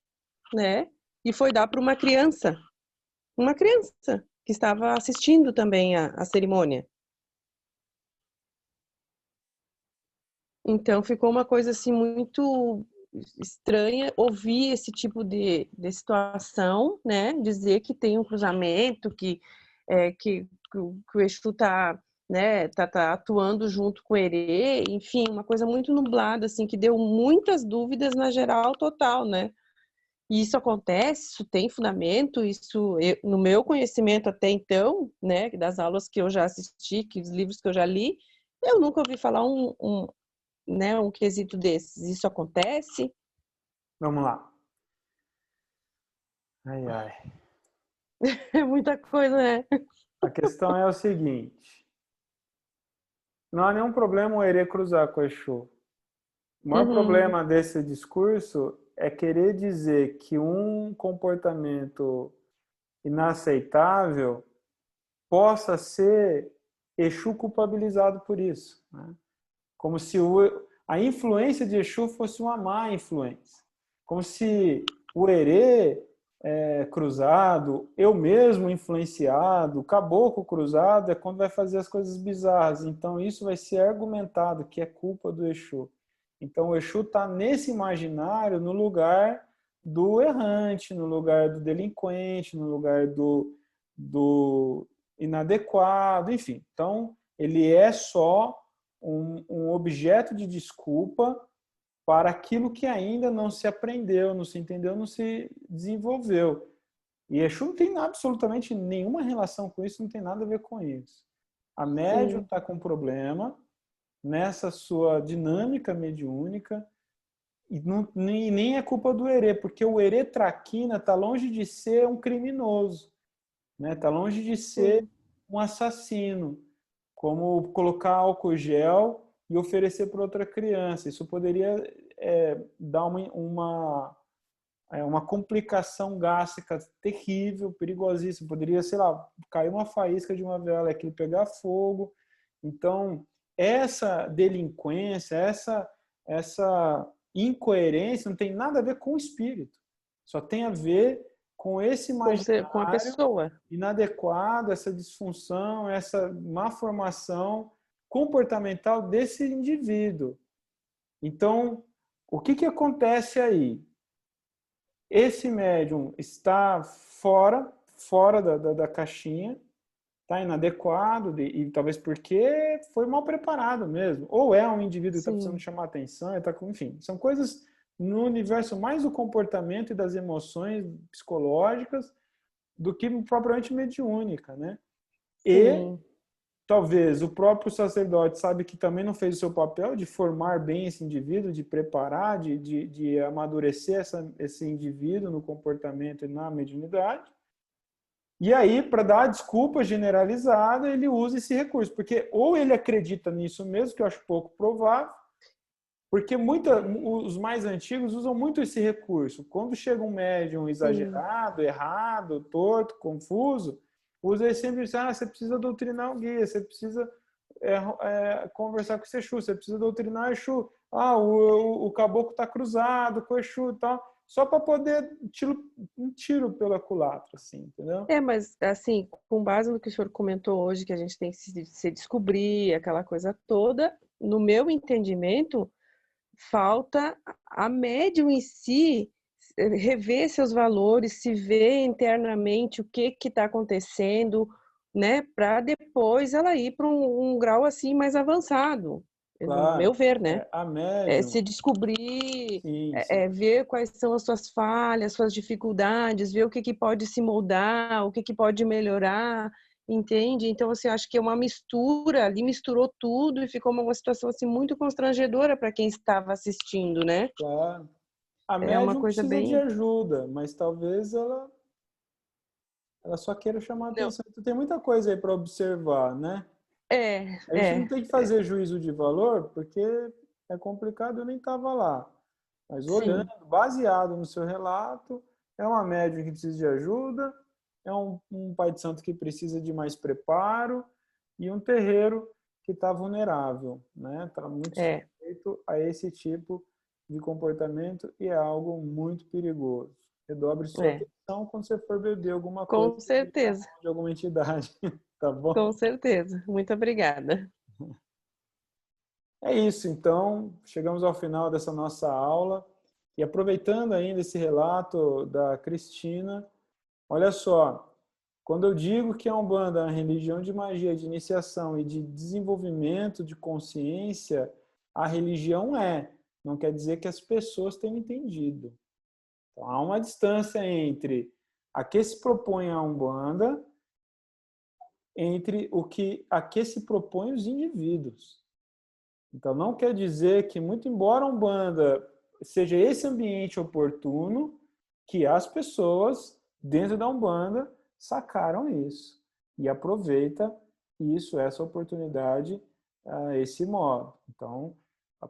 né, e foi dar para uma criança que estava assistindo também a cerimônia. Então ficou uma coisa assim muito estranha ouvir esse tipo de situação, né? Dizer que tem um cruzamento, que o Exu tá, né, tá atuando junto com o Herê, enfim, uma coisa muito nublada, assim, que deu muitas dúvidas na geral total, né? E isso acontece, isso tem fundamento, no meu conhecimento até então, né, das aulas que eu já assisti, que os livros que eu já li, eu nunca ouvi falar né, um quesito desses. Isso acontece? vamos lá. Ai, ai. É muita coisa, né? A questão é o seguinte: não há nenhum problema o herê cruzar com o Exu. O maior Uhum, problema desse discurso é querer dizer que um comportamento inaceitável possa ser Exu culpabilizado por isso, né? Como se a influência de Exu fosse uma má influência. Como se o herê cruzado, eu mesmo influenciado, o caboclo cruzado é quando vai fazer as coisas bizarras. Então isso vai ser argumentado que é culpa do Exu. Então o Exu está nesse imaginário no lugar do errante, no lugar do delinquente, no lugar do inadequado, enfim. Então ele é só um objeto de desculpa para aquilo que ainda não se aprendeu, não se entendeu, não se desenvolveu. E Exu não tem absolutamente nenhuma relação com isso, não tem nada a ver com isso. A médium sim. está com problema nessa sua dinâmica mediúnica e nem é culpa do herê, porque o herê traquina está longe de ser um criminoso, né? Está longe de ser Sim. um assassino, como colocar álcool gel e oferecer para outra criança. Isso poderia dar uma complicação gástrica terrível, perigosíssima. Poderia, sei lá, cair uma faísca de uma vela, aquilo pegar fogo. Então, essa delinquência, essa incoerência não tem nada a ver com o espírito. Só tem a ver com esse Com a imaginário pessoa. inadequado, essa disfunção, essa má formação comportamental desse indivíduo. Então, o que acontece aí? Esse médium está fora da caixinha, está inadequado, e talvez porque foi mal preparado mesmo. Ou é um indivíduo que está precisando Sim. chamar atenção, enfim, são coisas no universo mais do comportamento e das emoções psicológicas do que propriamente mediúnica, né? E Sim. talvez o próprio sacerdote sabe que também não fez o seu papel de formar bem esse indivíduo, de preparar, de amadurecer esse indivíduo no comportamento e na mediunidade. E aí, para dar a desculpa generalizada, ele usa esse recurso, porque ou ele acredita nisso mesmo, que eu acho pouco provável, porque os mais antigos usam muito esse recurso. Quando chega um médium Sim. exagerado, errado, torto, confuso, usa sempre isso, você precisa doutrinar o guia, você precisa conversar com esse Exu, você precisa doutrinar o Exu. O caboclo está cruzado com o Exu e tal, só para poder um tiro pela culatra, assim, entendeu? Mas assim, com base no que o senhor comentou hoje, que a gente tem que se descobrir, aquela coisa toda, no meu entendimento, falta a médium em si rever seus valores, se ver internamente o que está acontecendo, né, para depois ela ir para um grau assim mais avançado. no meu ver, né? A médium... se descobrir, Sim. ver quais são as suas falhas, suas dificuldades, ver o que pode se moldar, o que pode melhorar, entende? Então, assim, acho que é uma mistura, ali misturou tudo e ficou uma situação assim, muito constrangedora para quem estava assistindo, né? Claro. A É uma médium coisa precisa de bem... ajuda, mas talvez ela só queira chamar a Não. atenção. Então, tem muita coisa aí para observar, né? A gente não tem que fazer juízo de valor, porque é complicado, eu nem estava lá. Mas olhando, Sim. baseado no seu relato, é uma médium que precisa de ajuda, é um pai de santo que precisa de mais preparo e um terreiro que está vulnerável, né? Está muito sujeito a esse tipo de comportamento e é algo muito perigoso. Redobre sua atenção quando você for beber alguma coisa Com certeza. de alguma entidade, tá bom? Com certeza. Muito obrigada. É isso, então, chegamos ao final dessa nossa aula e aproveitando ainda esse relato da Cristina, olha só, quando eu digo que a Umbanda é uma religião de magia, de iniciação e de desenvolvimento de consciência, a religião não quer dizer que as pessoas tenham entendido. Então, há uma distância entre a que se propõe a Umbanda, entre a que se propõem os indivíduos. Então, não quer dizer que, muito embora a Umbanda seja esse ambiente oportuno, que as pessoas dentro da Umbanda sacaram isso e aproveita isso, essa oportunidade, esse modo. Então,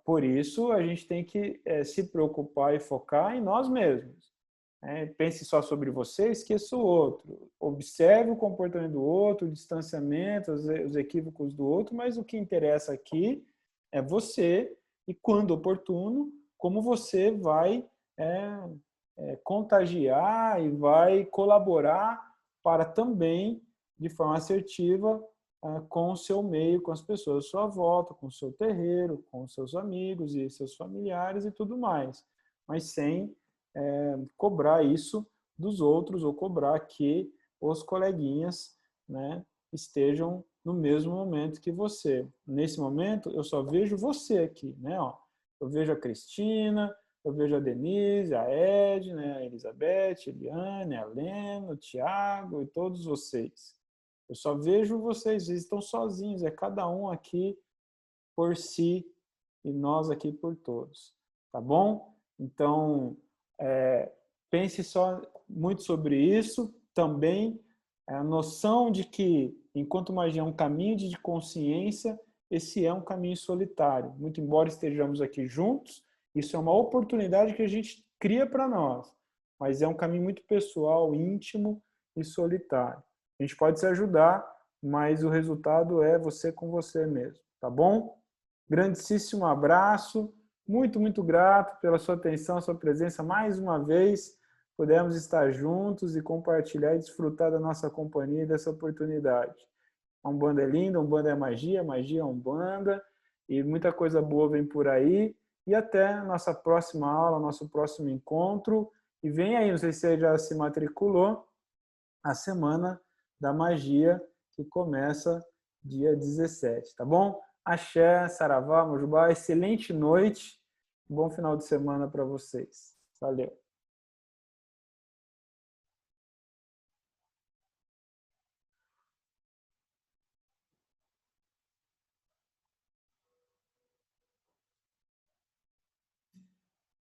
por isso, a gente tem que se preocupar e focar em nós mesmos. Pense só sobre você, esqueça o outro. Observe o comportamento do outro, o distanciamento, os equívocos do outro, mas o que interessa aqui é você e, quando oportuno, como você vai contagiar e vai colaborar para também, de forma assertiva, com o seu meio, com as pessoas à sua volta, com o seu terreiro, com os seus amigos e seus familiares e tudo mais, mas sem cobrar isso dos outros ou cobrar que os coleguinhas, né, estejam no mesmo momento que você. Nesse momento, eu só vejo você aqui, né? Ó, eu vejo a Cristina, eu vejo a Denise, a Edna, a Elizabeth, a Eliane, a Lena, o Tiago e todos vocês. Eu só vejo vocês, vocês estão sozinhos, é cada um aqui por si e nós aqui por todos, tá bom? Então, pense só muito sobre isso, também a noção de que, enquanto magia é um caminho de consciência, esse é um caminho solitário. Muito embora estejamos aqui juntos, isso é uma oportunidade que a gente cria para nós, mas é um caminho muito pessoal, íntimo e solitário. A gente pode se ajudar, mas o resultado é você com você mesmo, tá bom? Grandíssimo abraço, muito, muito grato pela sua atenção, sua presença mais uma vez. Pudemos estar juntos e compartilhar e desfrutar da nossa companhia e dessa oportunidade. A Umbanda é linda, a Umbanda é magia, magia é Umbanda, e muita coisa boa vem por aí. E até a nossa próxima aula, nosso próximo encontro. E vem aí, não sei se você já se matriculou, a Semana da Magia, que começa dia 17, tá bom? Axé, Saravá, Mojubá, excelente noite, bom final de semana para vocês. Valeu!